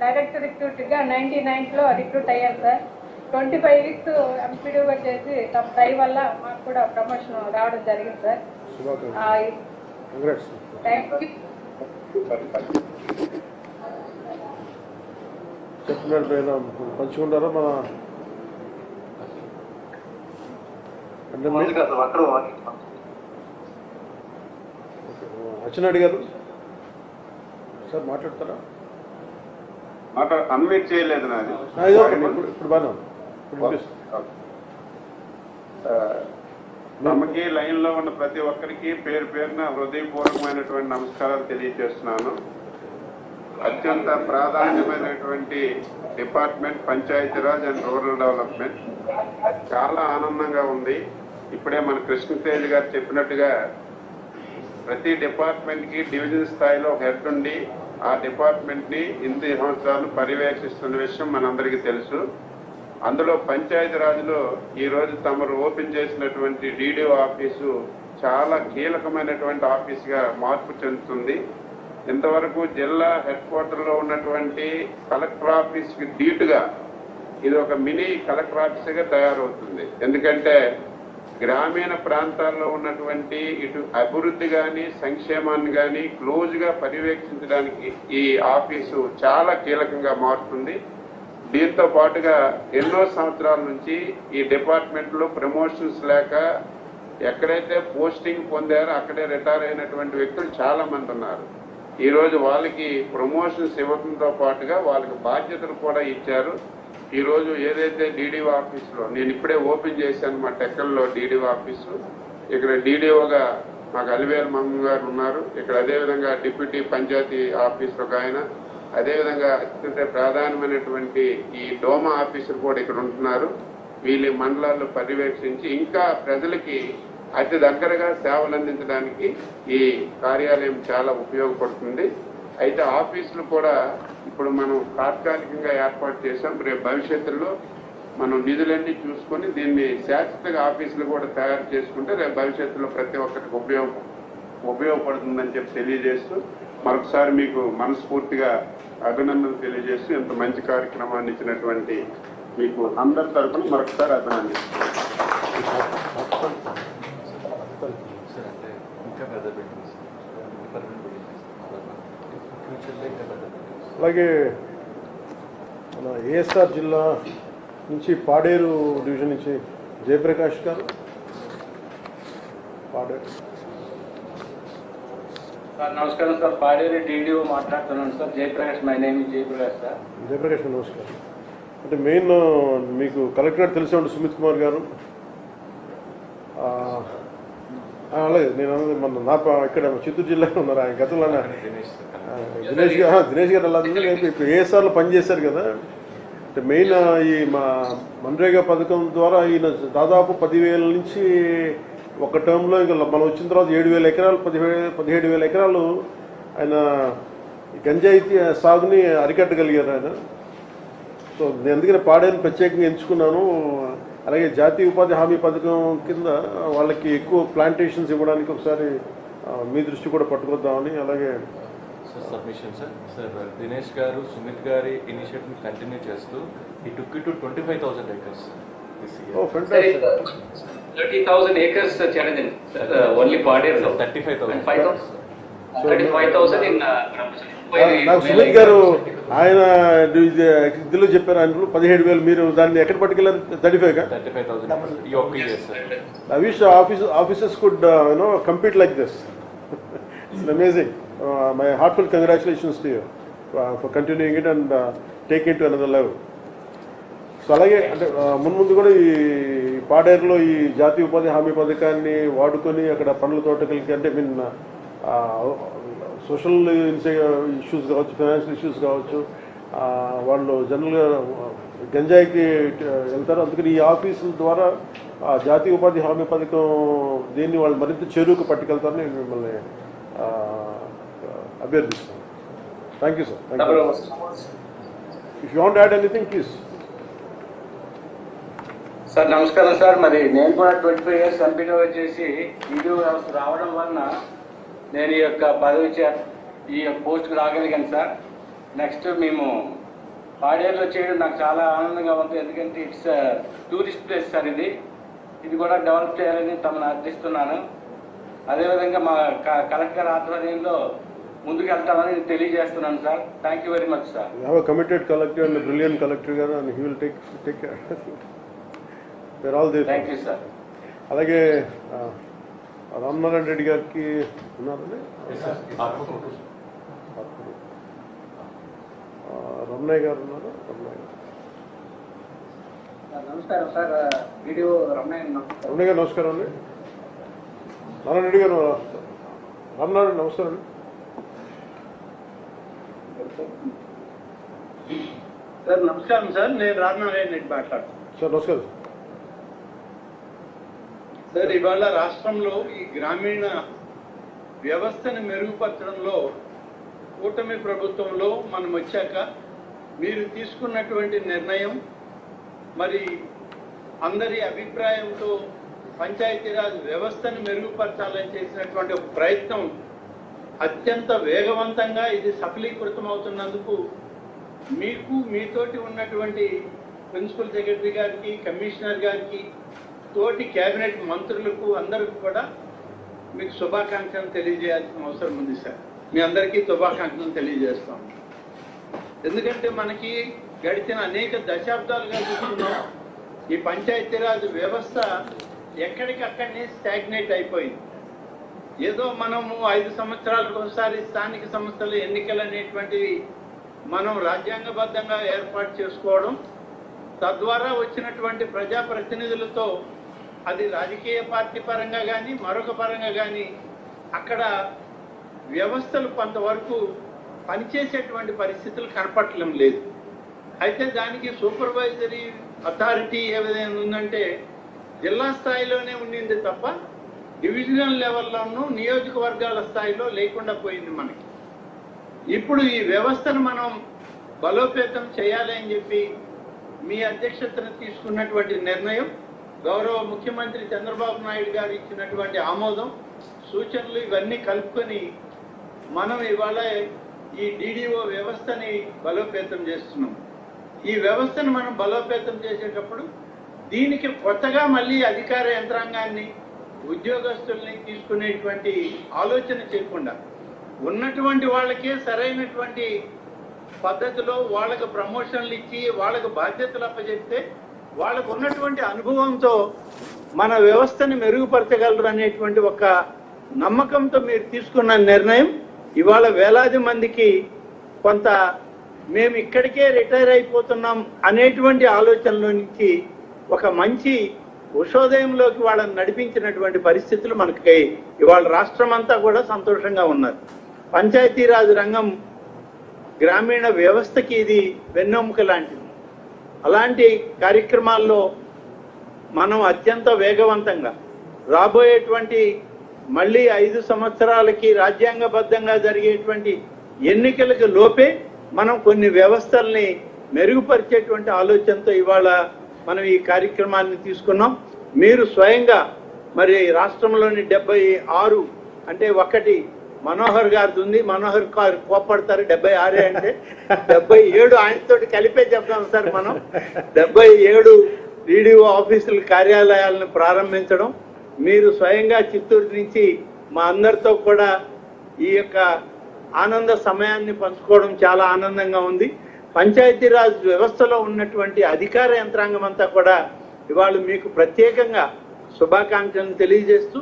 డైరెక్ట్ రిక్రూట్గా 99లో రిక్రూట్ అయ్యాను సార్. 25 వీక్స్ ఎంపీడీగా చేసి తమ ట్రై వల్ల మాకు కూడా ప్రమోషన్ రావడం జరిగింది సార్. కంగ్రాట్స్. చెప్పినట్టు పంచుకుంటారా మన అంటే అచ్చెన్నాయుడు గారు సార్ మాట్లాడతారా? అన్మ్యూట్ చేయలేదు నాది. ఇప్పుడు బాగా తమకి లైన్ లో ఉన్న ప్రతి ఒక్కరికి పేరు పేరున హృదయపూర్వకమైనటువంటి నమస్కారాలు తెలియజేస్తున్నాను. అత్యంత ప్రాధాన్యమైనటువంటి department Panchayati Raj and rural development. చాలా ఆనందంగా ఉంది. ఇప్పుడే మన కృష్ణతేజ్ గారు చెప్పినట్టుగా ప్రతి డిపార్ట్మెంట్ కి డివిజన్ స్థాయిలో హెడ్ ఉండి ఆ డిపార్ట్మెంట్ ని ఇన్ని సంవత్సరాలు పర్యవేక్షిస్తున్న విషయం మనందరికీ తెలుసు. అందులో పంచాయతీరాజ్లో ఈ రోజు తమరు ఓపెన్ చేసినటువంటి DDO ఆఫీసు చాలా కీలకమైనటువంటి ఆఫీసుగా మార్పు చెందుతుంది. ఇంతవరకు జిల్లా హెడ్ క్వార్టర్లో ఉన్నటువంటి కలెక్టర్ ఆఫీస్కి ధీటుగా ఇది ఒక మినీ కలెక్టర్ ఆఫీస్గా తయారవుతుంది. ఎందుకంటే గ్రామీణ ప్రాంతాల్లో ఉన్నటువంటి ఇటు అభివృద్ధి కానీ సంక్షేమాన్ని కానీ క్లోజ్గా పర్యవేక్షించడానికి ఈ ఆఫీసు చాలా కీలకంగా మారుతుంది. దీంతో పాటుగా ఎన్నో సంవత్సరాల నుంచి ఈ డిపార్ట్మెంట్లో ప్రమోషన్స్ లేక ఎక్కడైతే పోస్టింగ్ పొందారో అక్కడే రిటైర్ అయినటువంటి వ్యక్తులు చాలా మంది ఉన్నారు. ఈరోజు వాళ్ళకి ప్రమోషన్స్ ఇవ్వడంతో పాటుగా వాళ్ళకి బాధ్యతలు కూడా ఇచ్చారు. ఈరోజు ఏదైతే DDO ఆఫీసులో నేను ఇప్పుడే ఓపెన్ చేశాను మా టెక్కల్లో DDO ఆఫీసు. ఇక్కడ DDOగా మాకు అలివేలు మంగ గారు ఉన్నారు. ఇక్కడ అదేవిధంగా డిప్యూటీ పంచాయతీ ఆఫీసర్ ఒక ఆయన, అదేవిధంగా అత్యంత ప్రాధాన్యమైనటువంటి ఈ డోమా ఆఫీసర్ కూడా ఇక్కడ ఉంటున్నారు. వీళ్ళ మండలాల్లో పర్యవేక్షించి ఇంకా ప్రజలకి అతి దగ్గరగా సేవలు అందించడానికి ఈ కార్యాలయం చాలా ఉపయోగపడుతుంది. అయితే ఆఫీసులు కూడా ఇప్పుడు మనం తాత్కాలికంగా ఏర్పాటు చేశాం. రేపు భవిష్యత్తులో మనం నిధులన్నీ చూసుకొని దీన్ని శాశ్వతంగా ఆఫీసులు కూడా తయారు చేసుకుంటే రేపు భవిష్యత్తులో ప్రతి ఒక్కరికి ఉపయోగపడుతుందని చెప్పి తెలియజేస్తూ మరొకసారి మీకు మనస్ఫూర్తిగా అభినందనలు తెలియజేస్తూ ఇంత మంచి కార్యక్రమాన్ని ఇచ్చినటువంటి మీకు అందరి తరఫున మరొకసారి అభినందిస్తున్నాను. అలాగే మన ASR జిల్లా నుంచి పాడేరు డివిజన్ నుంచి జయప్రకాష్ గారు. పాడేరు సార్ నమస్కారం సార్. పాడేరు DDO మాట్లాడుతున్నాను sir. Jayaprakash, my name is Jayaprakash sir. Jayaprakash నమస్కారం. అంటే మెయిన్ మీకు కలెక్టర్ తెలిసే ఉంటే సుమిత్ కుమార్ గారు అలాగే నేను అన్నది మొన్న ఇక్కడ చిత్తూరు జిల్లాలో ఉన్నారు ఆయన గతంలో దినేష్ గారు అలా ఇప్పుడు ఏఎస్ఆర్లో పనిచేశారు కదా. అంటే మెయిన్ ఈ మా మన్రేగా పథకం ద్వారా ఈయన దాదాపు 10,000 నుంచి ఒక టర్మ్లో ఇంకా మనం వచ్చిన తర్వాత 7,000 ఎకరాలు 17,000 ఎకరాలు ఆయన గంజాయి సాగుని అరికట్టగలిగారు ఆయన. సో నేను అందుకనే పాడేరుని ప్రత్యేకంగా ఎంచుకున్నాను. అలాగే జాతీయ ఉపాధి హామీ పథకం కింద వాళ్ళకి ఎక్కువ ప్లాంటేషన్స్ ఇవ్వడానికి ఒకసారి మీ దృష్టి కూడా పట్టుకొద్దామని. అలాగే సబ్మిషన్ సార్ దినేష్ గారు సుమిత్ గారి ఇనిషియేటివ్ కంటిన్యూ చేస్తూ ఈ టుక్ to 25,000 acres. 30,000 acres challenge, only Paderu. 35,000. 35,000 in నాకు సుమిత్ గారు ఆయన ఇదిలో చెప్పారు. ఆయన 17,000 మీరు దాన్ని ఎక్కడ పట్టుకెళ్ళారు? 35,000 ఈ ఒక్క year sir. I wish officers could compete like this. It's amazing. My heartfelt congratulations to you for continuing it and taking it to another level. So అలాగే అంటే ముందు కూడా ఈ పాడేరులో ఈ జాతీయ ఉపాధి హామీ పథకాన్ని వాడుకొని అక్కడ పండ్ల తోటకలకి అంటే సోషల్ ఇష్యూస్ కావచ్చు, ఫైనాన్షియల్ ఇష్యూస్ కావచ్చు, వాళ్ళు జనరల్గా గంజాయికి వెళ్తారు. అందుకని ఈ ఆఫీసుల ద్వారా జాతీయ ఉపాధి హామీ పథకం దీన్ని వాళ్ళు మరింత చేరువుకు పట్టుకెళ్తారని నేను మిమ్మల్ని అభ్యర్థిస్తాను. Thank you sir. If you want add anything please. Sir నమస్కారం సార్. మరి నేను కూడా 25 years ఎంపీగా చేసి వీడియో వ్యవస్థ రావడం వలన నేను ఈ యొక్క పదవి ఈ పోస్ట్కి రాగలిగాను సార్. నెక్స్ట్ మేము పాడేరులో చేయడం నాకు చాలా ఆనందంగా ఉంది. ఎందుకంటే ఇట్స్ టూరిస్ట్ ప్లేస్ సార్. ఇది కూడా డెవలప్ చేయాలని తమను అర్థిస్తున్నాను. అదేవిధంగా మా కలెక్టర్ ఆధ్వర్యంలో ముందుకు వెళ్తామని తెలియజేస్తున్నాను sir. Thank you very much sir. You have a committed collector and a brilliant collector and he will take care. We're all there. Thank you sir. అలాగే రామనారాయణ రెడ్డి గారికి ఉన్నారండి, రమణయ్య గారు ఉన్నారు. నమస్కారం సార్. వీడియో రమణయ్య గారు నమస్కారం అండి. నారాయణ రెడ్డి గారు రామనారాయణ నమస్కారం అండి. సార్ నమస్కారం సార్. నేను రామనారాయణ రెడ్డి మాట్లాడుతున్నాను సార్. నమస్కారం సార్. ఇవాళ రాష్ట్రంలో ఈ గ్రామీణ వ్యవస్థను మెరుగుపరచడంలో కూటమి ప్రభుత్వంలో మనం వచ్చాక మీరు తీసుకున్నటువంటి నిర్ణయం మరి అందరి అభిప్రాయంతో పంచాయతీరాజ్ వ్యవస్థను మెరుగుపరచాలని చేసినటువంటి ఒక ప్రయత్నం అత్యంత వేగవంతంగా ఇది సఫలీకృతం అవుతున్నందుకు మీకు మీతోటి ఉన్నటువంటి ప్రిన్సిపల్ సెక్రటరీ గారికి, కమిషనర్ గారికి, తోటి కేబినెట్ మంత్రులకు అందరికీ కూడా మీకు శుభాకాంక్షలు తెలియజేయాల్సిన అవసరం ఉంది సార్. మీ అందరికీ శుభాకాంక్షలు తెలియజేస్తాం. ఎందుకంటే మనకి గడిచిన అనేక దశాబ్దాలుగా చూస్తున్నాం ఈ పంచాయతీరాజ్ వ్యవస్థ ఎక్కడికక్కడనే స్టాగ్నేట్ అయిపోయింది. ఏదో మనము 5 సంవత్సరాలకు ఒకసారి స్థానిక సంస్థల ఎన్నికలు అనేటువంటివి మనం రాజ్యాంగబద్ధంగా ఏర్పాటు చేసుకోవడం, తద్వారా వచ్చినటువంటి ప్రజాప్రతినిధులతో అది రాజకీయ పార్టీ పరంగా కానీ మరొక పరంగా కానీ అక్కడ వ్యవస్థలు కొంతవరకు పనిచేసేటువంటి పరిస్థితులు కనపడటం లేదు. అయితే దానికి సూపర్వైజరీ అథారిటీ ఏ విధంగా ఉందంటే జిల్లా స్థాయిలోనే ఉండింది తప్ప డివిజనల్ లెవెల్లోనూ నియోజకవర్గాల స్థాయిలో లేకుండా పోయింది మనకి. ఇప్పుడు ఈ వ్యవస్థను మనం బలోపేతం చేయాలి అని చెప్పి మీ అధ్యక్షతను తీసుకున్నటువంటి నిర్ణయం, గౌరవ ముఖ్యమంత్రి చంద్రబాబు నాయుడు గారు ఇచ్చినటువంటి ఆమోదం, సూచనలు ఇవన్నీ కలుపుకొని మనం ఇవాళ ఈ డిడిఓ వ్యవస్థని బలోపేతం చేస్తున్నాం. ఈ వ్యవస్థను మనం బలోపేతం చేసేటప్పుడు దీనికి కొత్తగా మళ్ళీ అధికార యంత్రాంగాన్ని, ఉద్యోగస్తుల్ని తీసుకునేటువంటి ఆలోచన చేయకుండా ఉన్నటువంటి వాళ్ళకే సరైనటువంటి పద్ధతిలో వాళ్ళకు ప్రమోషన్లు ఇచ్చి వాళ్ళకు బాధ్యతలు అప్పచెప్తే వాళ్ళకు ఉన్నటువంటి అనుభవంతో మన వ్యవస్థని మెరుగుపరచగలరు అనేటువంటి ఒక నమ్మకంతో మీరు తీసుకున్న నిర్ణయం ఇవాళ వేలాది మందికి కొంత మేము ఇక్కడికే రిటైర్ అయిపోతున్నాం అనేటువంటి ఆలోచనలో నుంచి ఒక మంచి ఉషోదయంలోకి వాళ్ళని నడిపించినటువంటి పరిస్థితులు మనకి ఇవాళ రాష్ట్రం అంతా కూడా సంతోషంగా ఉన్నారు. పంచాయతీరాజ్ రంగం గ్రామీణ వ్యవస్థకి ఇది వెన్నెముక లాంటిది. అలాంటి కార్యక్రమాల్లో మనం అత్యంత వేగవంతంగా రాబోయేటువంటి మళ్ళీ 5 సంవత్సరాలకి రాజ్యాంగబద్ధంగా జరిగేటువంటి ఎన్నికలకు లోపే మనం కొన్ని వ్యవస్థల్ని మెరుగుపరిచేటువంటి ఆలోచనతో ఇవాళ మనం ఈ కార్యక్రమాన్ని తీసుకున్నాం. మీరు స్వయంగా మరి రాష్ట్రంలోని 76 అంటే ఒకటి మనోహర్ గారిది ఉంది, మనోహర్ గారు కోపడతారు 76 అంటే 77 ఆయనతోటి కలిపే చెప్తాం సార్. మనం 77 DDO ఆఫీసుల కార్యాలయాలను ప్రారంభించడం, మీరు స్వయంగా చిత్తూరు నుంచి మా అందరితో కూడా ఈ యొక్క ఆనంద సమయాన్ని పంచుకోవడం చాలా ఆనందంగా ఉంది. పంచాయతీరాజ్ వ్యవస్థలో ఉన్నటువంటి అధికార యంత్రాంగం అంతా కూడా ఇవాళ మీకు ప్రత్యేకంగా శుభాకాంక్షలను తెలియజేస్తూ,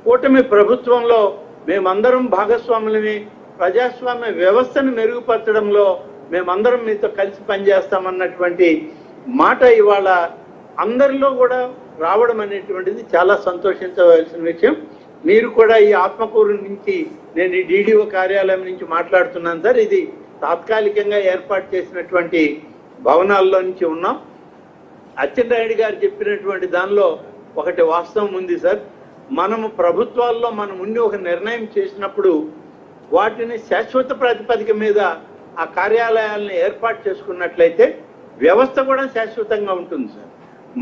కూటమి ప్రభుత్వంలో మేమందరం భాగస్వాములమే, ప్రజాస్వామ్య వ్యవస్థను మెరుగుపరచడంలో మేమందరం మీతో కలిసి పనిచేస్తామన్నటువంటి మాట ఇవాళ అందరిలో కూడా రావడం అనేటువంటిది చాలా సంతోషించవలసిన విషయం. మీరు కూడా ఈ ఆత్మకూరు నుంచి, నేను ఈ DDO కార్యాలయం నుంచి మాట్లాడుతున్నాను సార్. ఇది తాత్కాలికంగా ఏర్పాటు చేసినటువంటి భవనాల్లో నుంచి ఉన్నాం. అచ్చెన్నాయుడు గారు చెప్పినటువంటి దానిలో ఒకటి వాస్తవం ఉంది సార్. మనము ప్రభుత్వాల్లో మనం ఉండి ఒక నిర్ణయం చేసినప్పుడు వాటిని శాశ్వత ప్రాతిపదిక మీద ఆ కార్యాలయాలను ఏర్పాటు చేసుకున్నట్లయితే వ్యవస్థ కూడా శాశ్వతంగా ఉంటుంది సార్.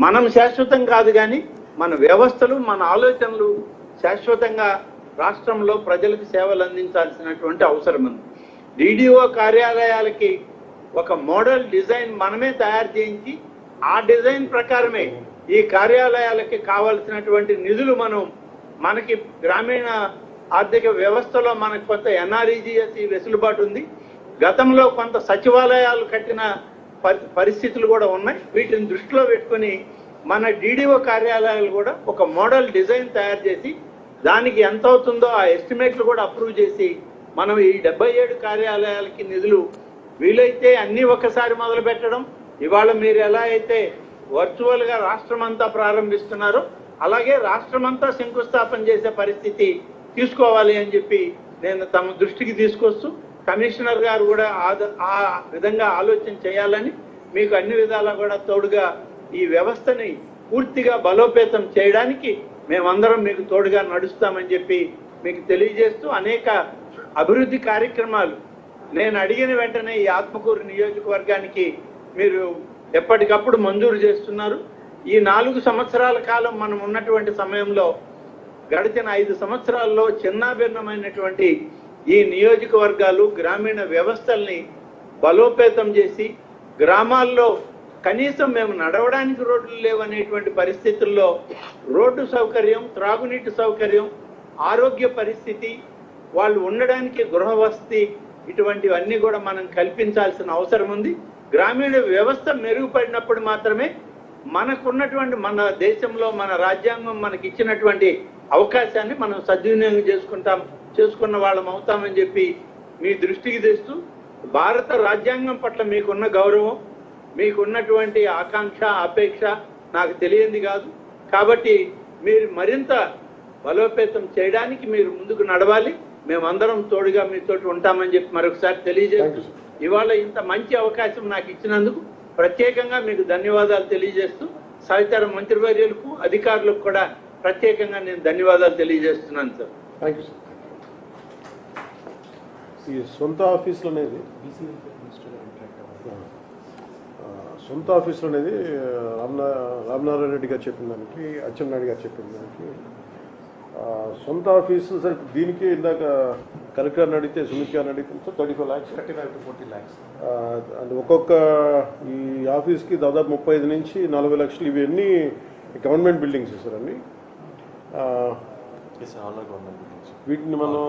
మనం శాశ్వతం కాదు, కానీ మన వ్యవస్థలు, మన ఆలోచనలు శాశ్వతంగా రాష్ట్రంలో ప్రజలకు సేవలు అందించాల్సినటువంటి అవసరం ఉంది. DDO కార్యాలయాలకి ఒక మోడల్ డిజైన్ మనమే తయారు చేయించి ఆ డిజైన్ ప్రకారమే ఈ కార్యాలయాలకి కావాల్సినటువంటి నిధులు మనకి గ్రామీణ ఆర్థిక వ్యవస్థలో మనకు కొంత NREGS వెసులుబాటు ఉంది. గతంలో కొంత సచివాలయాలు కట్టిన పరిస్థితులు కూడా ఉన్నాయి. వీటిని దృష్టిలో పెట్టుకుని మన DDO కార్యాలయాలు కూడా ఒక మోడల్ డిజైన్ తయారు చేసి దానికి ఎంత అవుతుందో ఆ ఎస్టిమేట్లు కూడా అప్రూవ్ చేసి మనం ఈ 77 కార్యాలయాలకి నిధులు వీలైతే అన్నీ ఒక్కసారి మొదలు పెట్టడం. ఇవాళ మీరు ఎలా అయితే వర్చువల్గా రాష్ట్రం అంతా ప్రారంభిస్తున్నారో అలాగే రాష్ట్రమంతా శంకుస్థాపన చేసే పరిస్థితి తీసుకోవాలి అని చెప్పి నేను తమ దృష్టికి తీసుకొస్తూ, కమిషనర్ గారు కూడా ఆ విధంగా ఆలోచన చేయాలని, మీకు అన్ని విధాలా కూడా తోడుగా ఈ వ్యవస్థని పూర్తిగా బలోపేతం చేయడానికి మేమందరం మీకు తోడుగా నడుస్తామని చెప్పి మీకు తెలియజేస్తూ, అనేక అభివృద్ధి కార్యక్రమాలు నేను అడిగిన వెంటనే ఈ ఆత్మకూరు నియోజకవర్గానికి మీరు ఎప్పటికప్పుడు మంజూరు చేస్తున్నారు. ఈ 4 సంవత్సరాల కాలం మనం ఉన్నటువంటి సమయంలో గడిచిన 5 సంవత్సరాల్లో చిన్నాభిన్నమైనటువంటి ఈ నియోజకవర్గాలు గ్రామీణ వ్యవస్థల్ని బలోపేతం చేసి, గ్రామాల్లో కనీసం మేము నడవడానికి రోడ్లు లేవనేటువంటి పరిస్థితుల్లో రోడ్డు సౌకర్యం, త్రాగునీటి సౌకర్యం, ఆరోగ్య పరిస్థితి, వాళ్ళు ఉండడానికి గృహవసతి, ఇటువంటివన్నీ కూడా మనం కల్పించాల్సిన అవసరం ఉంది. గ్రామీణ వ్యవస్థ మెరుగుపడినప్పుడు మాత్రమే మనకున్నటువంటి, మన దేశంలో మన రాజ్యాంగం మనకి ఇచ్చినటువంటి అవకాశాన్ని మనం సద్వినియోగం చేసుకున్న వాళ్ళం అవుతామని చెప్పి మీ దృష్టికి తెస్తూ, భారత రాజ్యాంగం పట్ల మీకున్న గౌరవం, మీకున్నటువంటి ఆకాంక్ష, అపేక్ష నాకు తెలియంది కాదు. కాబట్టి మీరు మరింత బలోపేతం చేయడానికి మీరు ముందుకు నడవాలి. మేమందరం తోడుగా మీతోటి ఉంటామని చెప్పి మరొకసారి తెలియజేస్తూ, ఇవాళ ఇంత మంచి అవకాశం నాకు ఇచ్చినందుకు ప్రత్యేకంగా మీకు ధన్యవాదాలు తెలియజేస్తూ, సహచర మంత్రివర్యులకు, అధికారులకు కూడా ప్రత్యేకంగా నేను ధన్యవాదాలు తెలియజేస్తున్నాను సార్. Thank you sir. ఈ సొంత ఆఫీసులు అనేది రామనారాయణ రెడ్డి గారు చెప్పిన దానికి, అచ్చెన్నాయుడు గారు చెప్పిన దానికి సొంత ఆఫీసు సార్. దీనికి ఇందాక కలెక్టర్ని అడిగితే, సుమిత్ గారిని అడిగితే 35 lakhs, 35 to 40 lakhs. అంటే ఒక్కొక్క ఈ ఆఫీస్కి దాదాపు 35 నుంచి 40 లక్షలు. ఇవన్నీ గవర్నమెంట్ బిల్డింగ్స్ సార్ అన్ని. వీటిని మనం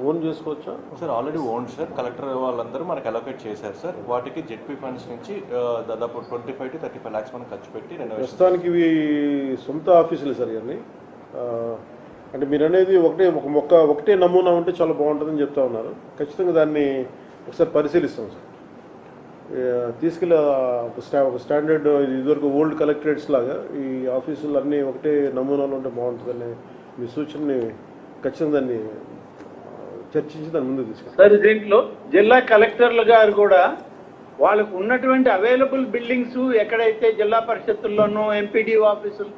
ఓన్ చేసుకోవచ్చా sir? Already own sir. Collector వాళ్ళందరూ మనకు అలొకేట్ చేశారు సార్. వాటికి జెడ్పీ ఫండ్స్ నుంచి దాదాపు 25 to 35 lakhs మనం ఖర్చు పెట్టి ప్రస్తుతానికి ఇవి సొంత ఆఫీసులు సార్ ఇవన్నీ. అంటే మీరు అనేది ఒకటే నమూనా ఉంటే చాలా బాగుంటుందని చెప్తా ఉన్నారు. ఖచ్చితంగా దాన్ని ఒకసారి పరిశీలిస్తాం సార్. తీసుకెళ్ళి ఒక స్టాండర్డ్ ఇదివరకు ఓల్డ్ కలెక్టరేట్స్ లాగా ఈ ఆఫీసులు అన్నీ ఒకటే నమూనాలు ఉంటే బాగుంటుందని మీ సూచనని ఖచ్చితంగా దాన్ని చర్చించి దాని ముందుకు తీసుకెళ్ళి సార్ దీంట్లో జిల్లా కలెక్టర్లు గారు కూడా వాళ్ళకు ఉన్నటువంటి అవైలబుల్ బిల్డింగ్స్ ఎక్కడైతే జిల్లా పరిషత్తుల్లోనూ ఎంపీడీఓ ఆఫీసులు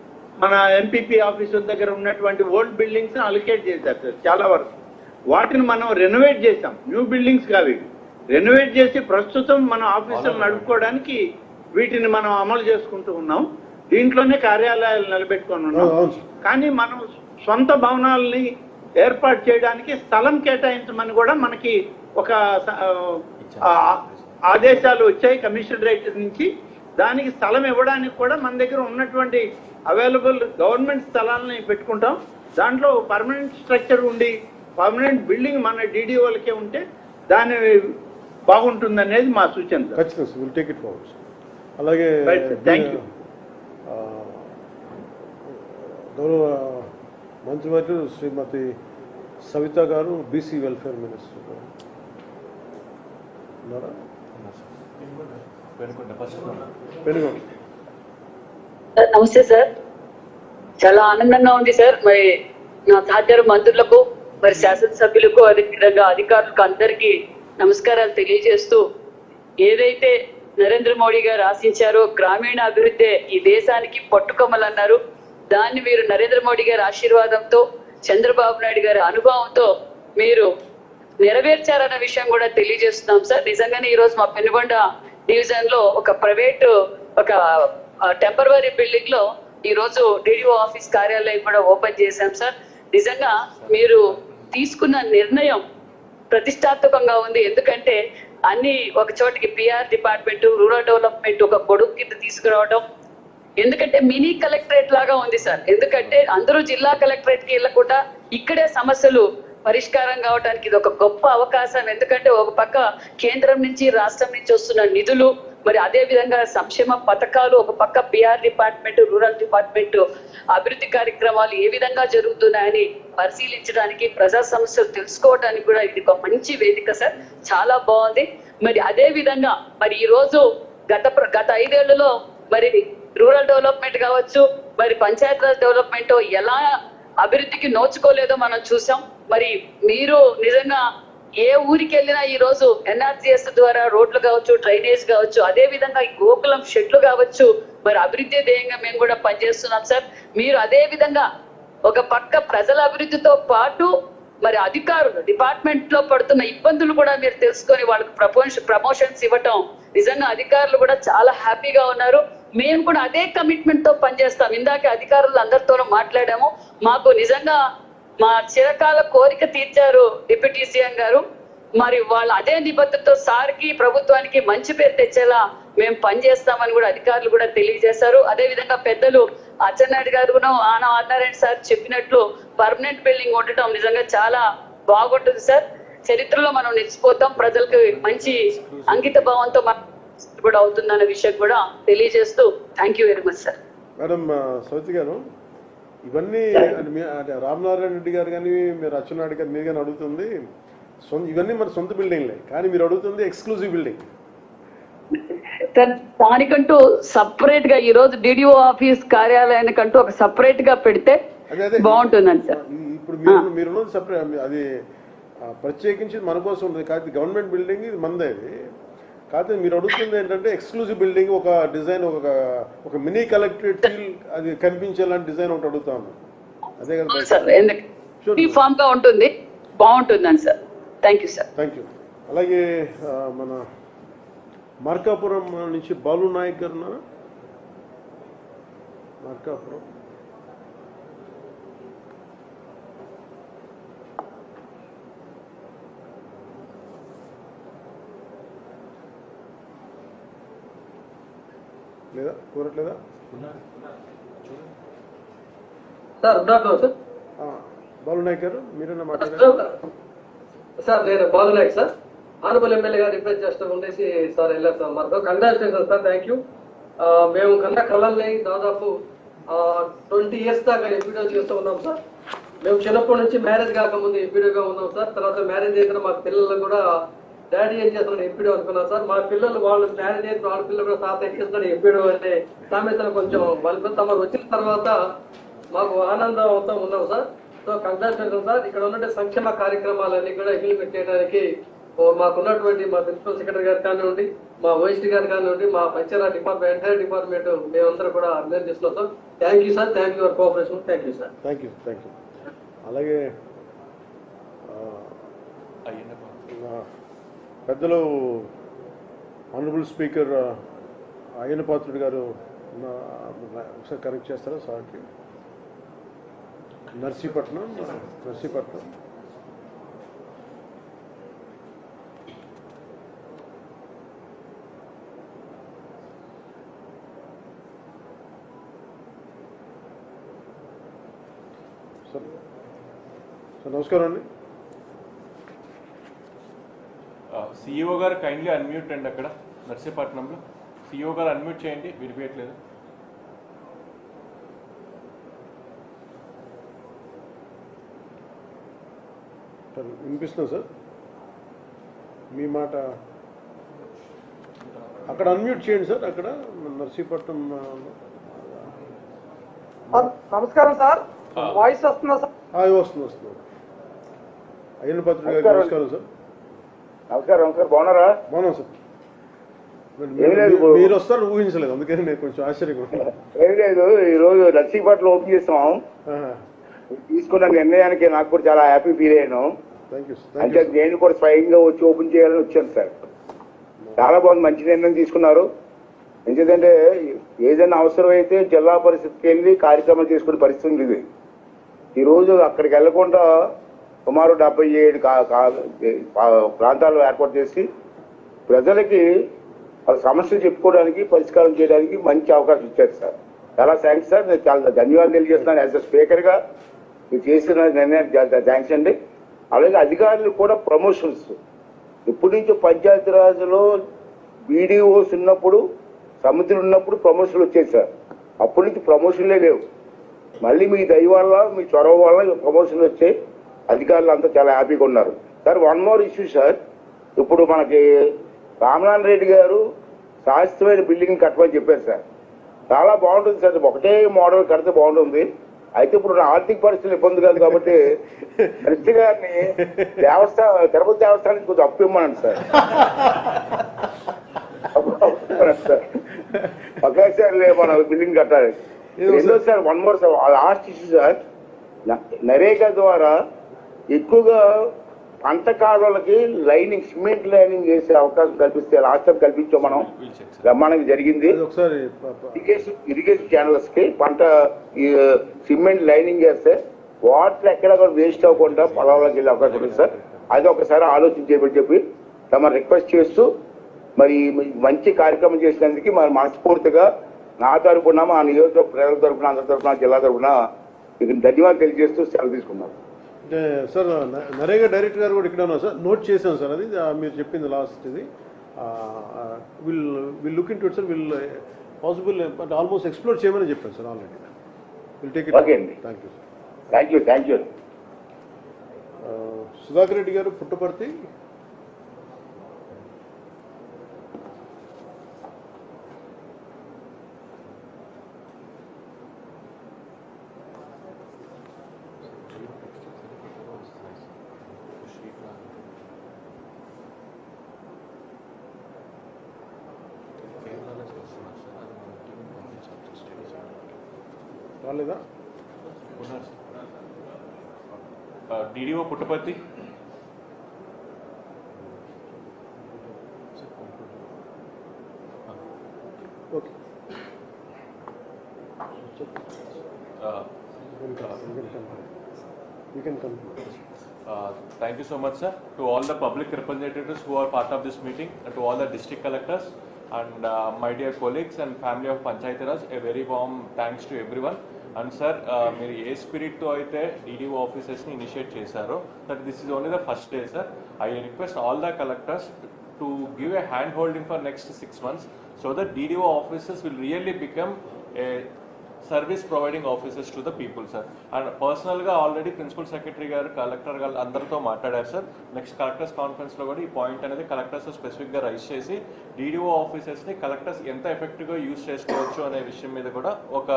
మన ఎంపీపీ ఆఫీసుల దగ్గర ఉన్నటువంటి ఓల్డ్ బిల్డింగ్స్ అలొకేట్ చేశారు సార్ చాలా వరకు. వాటిని మనం రెనోవేట్ చేసాం, న్యూ బిల్డింగ్స్ కావి, రెనోవేట్ చేసి ప్రస్తుతం మన ఆఫీసులు నడుపుకోవడానికి వీటిని మనం అమలు చేసుకుంటూ ఉన్నాం. దీంట్లోనే కార్యాలయాలు నిలబెట్టుకొని ఉన్నాం. కానీ మనం సొంత భవనాలని ఏర్పాటు చేయడానికి స్థలం కేటాయించమని కూడా మనకి ఒక ఆదేశాలు వచ్చాయి కమిషనరేట్ నుంచి. దానికి స్థలం ఇవ్వడానికి కూడా మన దగ్గర ఉన్నటువంటి అవైలబుల్ గవర్నమెంట్ స్థలాలని పెట్టుకుంటాం. దాంట్లో పర్మనెంట్ స్ట్రక్చర్ ఉండి పర్మనెంట్ బిల్డింగ్ మన డీడీఓలకే ఉంటే దాని బాగుంటుంది అనేది మా సూచన. ఖచ్చితంగా విల్ టేక్ ఇట్ ఫార్వర్డ్. అలాగే థ్యాంక్ యూ. గౌరవ మంత్రివర్యులు శ్రీమతి సవిత గారు బీసీ వెల్ఫేర్ మినిస్టర్ ఉన్నారా? పెనుగొండ. నమస్తే సార్, చాలా ఆనందంగా ఉంది సార్. మరి నా సహచర మంత్రులకు, మరి శాసనసభ్యులకు, అదేవిధంగా అధికారులకు అందరికీ నమస్కారాలు తెలియజేస్తూ, ఏదైతే నరేంద్ర మోడీ గారు ఆశించారో గ్రామీణ అభివృద్ధి ఈ దేశానికి పట్టుకొమ్మలన్నారు, దాన్ని మీరు నరేంద్ర మోడీ గారి ఆశీర్వాదంతో, చంద్రబాబు నాయుడు గారి అనుభవంతో మీరు నెరవేర్చారన్న విషయం కూడా తెలియజేస్తున్నాం సార్. నిజంగానే ఈ రోజు మా పెనుగొండ డివిజన్ లో ఒక ప్రైవేటు ఒక టెంపరరీ బిల్డింగ్ లో ఈ రోజు డిడిఓ ఆఫీస్ కార్యాలయం కూడా ఓపెన్ చేశాం సార్. నిజంగా మీరు తీసుకున్న నిర్ణయం ప్రతిష్టాత్మకంగా ఉంది. ఎందుకంటే అన్ని ఒక చోటికి పిఆర్ డిపార్ట్మెంట్, రూరల్ డెవలప్మెంట్ ఒక గొడుగు కింద తీసుకురావడం, ఎందుకంటే మినీ కలెక్టరేట్ లాగా ఉంది సార్. ఎందుకంటే అందరూ జిల్లా కలెక్టరేట్ కి వెళ్ళకుండా ఇక్కడే సమస్యలు పరిష్కారం కావడానికి ఇది ఒక గొప్ప అవకాశం. ఎందుకంటే ఒక పక్క కేంద్రం నుంచి రాష్ట్రం నుంచి వస్తున్న నిధులు, మరి అదే విధంగా సంక్షేమ పథకాలు, ఒక పక్క పిఆర్ డిపార్ట్మెంట్, రూరల్ డిపార్ట్మెంట్ అభివృద్ధి కార్యక్రమాలు ఏ విధంగా జరుగుతున్నాయని పరిశీలించడానికి, ప్రజా సమస్యలు తెలుసుకోవడానికి కూడా ఇది ఒక మంచి వేదిక సార్. చాలా బాగుంది. మరి అదే విధంగా మరి ఈ రోజు గత 5 ఏళ్లలో మరి రూరల్ డెవలప్మెంట్ కావచ్చు, మరి పంచాయతీరాజ్ డెవలప్మెంట్ ఎలా అభివృద్ధికి నోచుకోలేదో మనం చూసాం. మరి మీరు నిజంగా ఏ ఊరికి వెళ్ళినా ఈ రోజు ఎన్ఆర్జీఎస్ ద్వారా రోడ్లు కావచ్చు, డ్రైనేజ్ కావచ్చు, అదే విధంగా ఈ గోకులం షెడ్లు కావచ్చు, మరి అభివృద్ధి ధ్యేయంగా మేము కూడా పనిచేస్తున్నాం సార్. మీరు అదే విధంగా ఒక పక్క ప్రజల అభివృద్ధితో పాటు మరి అధికారులు డిపార్ట్మెంట్ లో పడుతున్న ఇబ్బందులు కూడా మీరు తెలుసుకొని వాళ్ళకి ప్రమోషన్స్ ఇవ్వటం, నిజంగా అధికారులు కూడా చాలా హ్యాపీగా ఉన్నారు. మేము కూడా అదే కమిట్మెంట్ తో పనిచేస్తాం. ఇందాక అధికారులు అందరితోనూ మాట్లాడాము. మాకు నిజంగా మా చిరకాల కోరిక తీర్చారు డిప్యూటీ సీఎం గారు. మరి వాళ్ళు అదే నిబద్ధతతో సార్కి, ప్రభుత్వానికి మంచి పేరు తెచ్చేలా మేము పనిచేస్తామని కూడా అధికారులు కూడా తెలియజేశారు. అదే విధంగా పెద్దలు అచ్చెన్నాయుడు గారును ఆనారాయణ సార్ చెప్పినట్లు పర్మనెంట్ బిల్డింగ్ ఉండటం నిజంగా చాలా బాగుంటుంది సార్. చరిత్రలో మనం నిలిచిపోతాం. ప్రజలకు మంచి అంకిత భావంతో కూడా అవుతుందన్న విషయం కూడా తెలియజేస్తూ thank you very much sir. Madam Savitha గారు, ఇవన్నీ రామనారాయణ రెడ్డి గారు కానీ మీరు అచ్చెన్నాయుడు గారు మీరు కానీ అడుగుతుంది ఇవన్నీ మన సొంత బిల్డింగ్లే, కానీ మీరు అడుగుతుంది ఎక్స్క్లూజివ్ బిల్డింగ్. దానికంటూ సపరేట్ గా ఈ రోజు డిడిఓ ఆఫీస్ కార్యాలయానికంటూ ఒక సపరేట్ గా పెడితే బాగుంటుందండి సార్. ఇప్పుడు మీరు సపరేట్, అది ప్రత్యేకించి మన కోసం ఉంటుంది. కాదు గవర్నమెంట్ బిల్డింగ్, ఇది మనదే. ఇది కాదు మీరు అడుగుతుంది ఏంటంటే ఎక్స్క్లూజివ్ బిల్డింగ్, ఒక డిజైన్, ఒక మినీ కలెక్టరేట్ ఫీల్ అది కనిపించేలాంటి డిజైన్ ఒకటి అడుగుతాను. అదే కదా సార్, యూనిఫామ్ గా ఉంటుంది, బాగుంటుందండి sir. Thank you sir. Thank you. అలాగే మన మార్కాపురం నుంచి బాలు నాయక్ గారు ఉన్నారా? మార్కాపురం లేదా కూరట్లేదా సార్? బాలు నాయక్ గారు మీరేనా మాట్లాడారు సార్? నేను బాలు నాయక్ సార్, ఆనపల్లి ఎమ్మెల్యే గారు రిప్రజెంట్ చేస్తూ ఉండేసి సార్ వెళ్ళారు సార్. మనతో కంగ్రాచులేషన్ సార్, థ్యాంక్ యూ. మేము కన్నా కళల్ని దాదాపు 20 years దాకా ఎంపీడో చేస్తూ ఉన్నాం సార్. మేము చిన్నప్పటి నుంచి మ్యారేజ్ కాకముందు ఎంపీడోగా ఉన్నాం సార్. తర్వాత మ్యారేజ్ అయిన మా పిల్లలకు కూడా డాడీ ఏం చేస్తున్నాడు ఎంపీడో అనుకున్నాను సార్. మా పిల్లలు వాళ్ళు మ్యారేజ్ అయిన వాళ్ళ పిల్లలు కూడా తాత ఏం చేస్తున్నాడు ఎంపీడో అనే సామెతను కొంచెం వాళ్ళు తమరు వచ్చిన తర్వాత మాకు ఆనందంతో ఉన్నాం సార్. So congratulation sir. ఇక్కడ ఉన్నటువంటి సంక్షేమ కార్యక్రమాలన్నీ కూడా ఇంప్లిమెంట్ చేయడానికి మాకున్నటువంటి మా ప్రిన్సిపల్ సెక్రటరీ గారు కానివ్వండి, మా ఓఎస్టీ గారు కానివ్వండి, మా పంచాయతీ డిపార్ట్మెంట్ ఎంటైర్ డిపార్ట్మెంట్ మేమందరూ కూడా అభినందిస్తున్నాం sir. Thank you sir. Thank you for cooperation. Thank you sir. Thank you. అలాగే పెద్దలు ఆనరబుల్ స్పీకర్ అయ్యన్న పాత్రుడు గారు ఒకసారి కరెక్ట్ చేస్తారా సార్కి? నర్సీపట్నం సార్. నమస్కారం అండి. సిఇఓ గారు కైండ్లీ అన్మ్యూట్ అండి. అక్కడ నర్సీపట్నంలో సిఇఓ గారు అన్మ్యూట్ చేయండి, వినిపించట్లేదు. సార్ వినిపిస్తున్నా సార్ మీ మాట. అక్కడ అన్మ్యూట్ చేయండి సార్. అక్కడ నర్సీపట్నం. నమస్కారం సార్. వాయిస్ వస్తుందా సార్? వస్తుంది. అయ్యన్న పాత్రుడు గారికి నమస్కారం సార్. నమస్కారం సార్. బాగున్నారా? బాగున్నాం సార్. మీరు వస్తారు ఊహించలేదు, అందుకని నేను కొంచెం ఆశ్చర్యంగా. ఏం లేదు, ఈ రోజు నర్సీపట్నం ఓపెన్ చేస్తాం. తీసుకున్న నిర్ణయానికి నాకు కూడా చాలా హ్యాపీ ఫీల్ అయ్యాను. అంటే నేను కూడా స్వయంగా వచ్చి ఓపెన్ చేయాలని వచ్చాను సార్. చాలా బాగుంది, మంచి నిర్ణయం తీసుకున్నారు. ఎందుకంటే ఏదైనా అవసరమైతే జిల్లా పరిషత్కి వెళ్ళి కార్యక్రమం చేసుకునే పరిస్థితి ఉంది. ఈరోజు అక్కడికి వెళ్లకుండా సుమారు 77 ప్రాంతాలు ఏర్పాటు చేసి ప్రజలకి వాళ్ళ సమస్యలు చెప్పుకోవడానికి, పరిష్కారం చేయడానికి మంచి అవకాశం ఇచ్చారు సార్. చాలా థ్యాంక్స్ సార్. నేను చాలా ధన్యవాదాలు తెలియజేస్తున్నాను. యాజ్ అ స్పీకర్గా మీరు చేసిన నిర్ణయానికి థ్యాంక్స్ అండి. అలాగే అధికారులు కూడా ప్రమోషన్స్ ఎప్పటి నుంచో పంచాయతీరాజ్లో బీడీఓస్ ఉన్నప్పుడు, సమితులు ఉన్నప్పుడు ప్రమోషన్లు వచ్చాయి సార్. అప్పటి నుంచి ప్రమోషన్లే లేవు. మళ్ళీ మీ దయ వల్ల, మీ చొరవ వల్ల ప్రమోషన్లు వచ్చాయి. అధికారులు అంతా చాలా హ్యాపీగా ఉన్నారు sir. One more issue sir. ఇప్పుడు మనకి రామనారాయణ రెడ్డి గారు శాశ్వతమైన బిల్డింగ్ కట్టమని చెప్పారు సార్. చాలా బాగుంటుంది సార్. ఒకటే మోడల్ కడితే బాగుంటుంది. అయితే ఇప్పుడు ఆర్థిక పరిస్థితులు ఇబ్బంది కాదు కాబట్టి రెడ్డి గారిని తిరుపతి దేవస్థానం నుంచి కొంచెం అప్పు ఇమ్మనండి సార్. ఒకేసారి మనం బిల్డింగ్ కట్టాలి. రెండో sir, one more sir, last issue sir. NREGA ద్వారా ఎక్కువగా పంట కాలువలకి లైనింగ్, సిమెంట్ లైనింగ్ చేసే అవకాశం కల్పిస్తే లాస్ట్ టైం కల్పించాం మనం, బ్రహ్మాండంగా జరిగింది. ఇరిగేషన్ ఛానల్స్ కి పంట సిమెంట్ లైనింగ్ చేస్తే వాటర్ ఎక్కడ కూడా వేస్ట్ అవ్వకుండా పొలంలోకి వెళ్ళే అవకాశం ఉంది సార్. అది ఒకసారి ఆలోచన చేయమని చెప్పి తమ రిక్వెస్ట్ చేస్తూ, మరి మంచి కార్యక్రమం చేసినందుకు మరి మనస్ఫూర్తిగా నా తరఫున, మా నియోజకవర్గ ప్రజల తరఫున, అందరి తరఫున, జిల్లా తరఫున ధన్యవాదాలు తెలియజేస్తూ సెలవు తీసుకున్నాం. అంటే సార్ నరేగా డైరెక్టర్ గారు కూడా ఇక్కడ ఉన్నారు సార్. నోట్ చేశాను సార్. అది మీరు చెప్పింది లాస్ట్ ఇది. Will look into it sir. Will possible but almost explore చేయమని చెప్పాను sir already. Will take it. Okay అండి. Thank you sir. Thank you. Sudhakar Reddy garu, Puttaparthi. రాలేదా? DDO Puttaparthi. Okay. You can conclude. Thank you so much, sir. To all the public representatives who are part of this meeting, and to all the district collectors and my dear colleagues and family of Panchayati Raj, a very warm thanks to everyone. And sir, మీరు ఏ స్పిరిట్తో అయితే డిడిఓ ఆఫీసెస్ని ఇనిషియేట్ చేశారో, that this is only the first day sir. I request all the collectors to give a hand holding for next 6 months so that DDO offices will really become a service providing officers to the people sir. And పర్సనల్గా ఆల్రెడీ ప్రిన్సిపల్ సెక్రటరీ గారు, కలెక్టర్ గారు అందరితో మాట్లాడారు సార్. నెక్స్ట్ కలెక్టర్స్ కాన్ఫరెన్స్లో కూడా ఈ పాయింట్ అనేది కలెక్టర్స్ స్పెసిఫిక్గా రైజ్ చేసి డీడీఓ ఆఫీసర్స్ని కలెక్టర్స్ ఎంత ఎఫెక్టివ్గా యూజ్ చేసుకోవచ్చు అనే విషయం మీద కూడా ఒక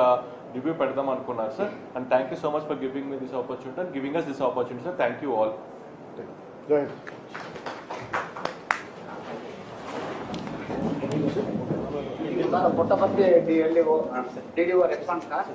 రివ్యూ పెడదాం అనుకున్నారు sir. And thank you so much for giving me this opportunity and giving us this opportunity sir. Thank you all. Puttaparthi DDO response sir.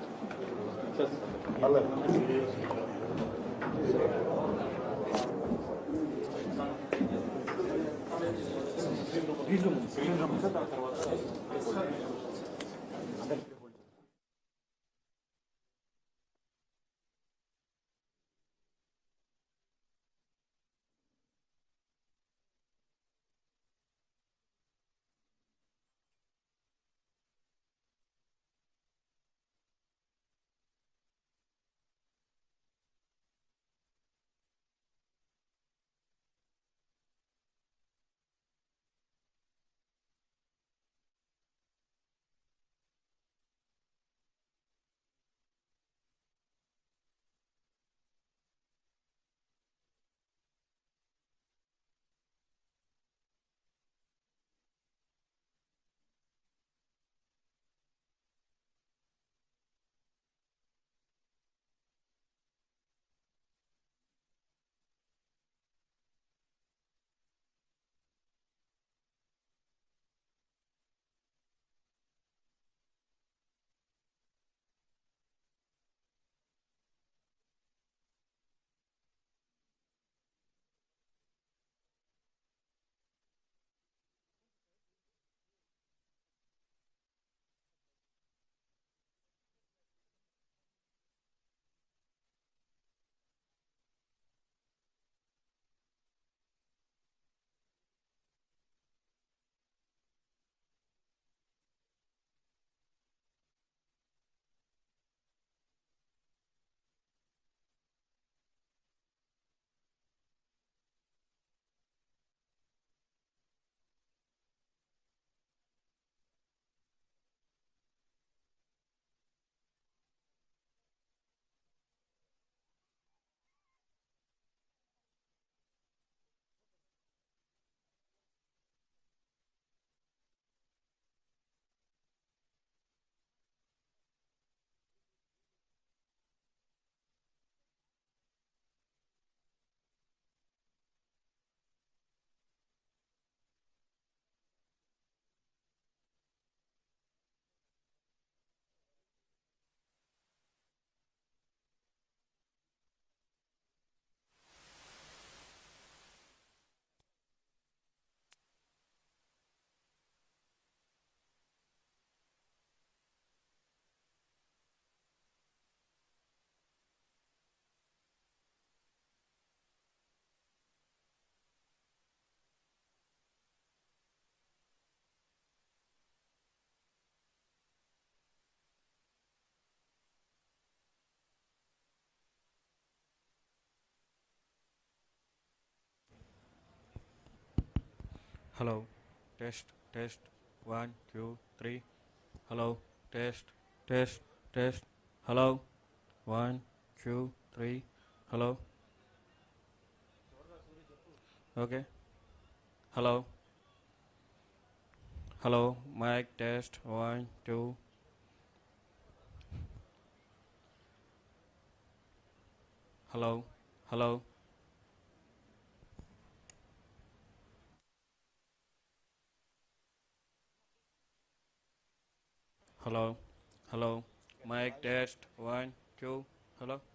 Hello, test, test, 1, 2, 3. Hello, test, test, test. Hello, 1, 2, 3. Hello. Okay. Hello. Hello, mic test, 1, 2. Hello, hello. Hello, hello. Mic test, 1, 2. Hello.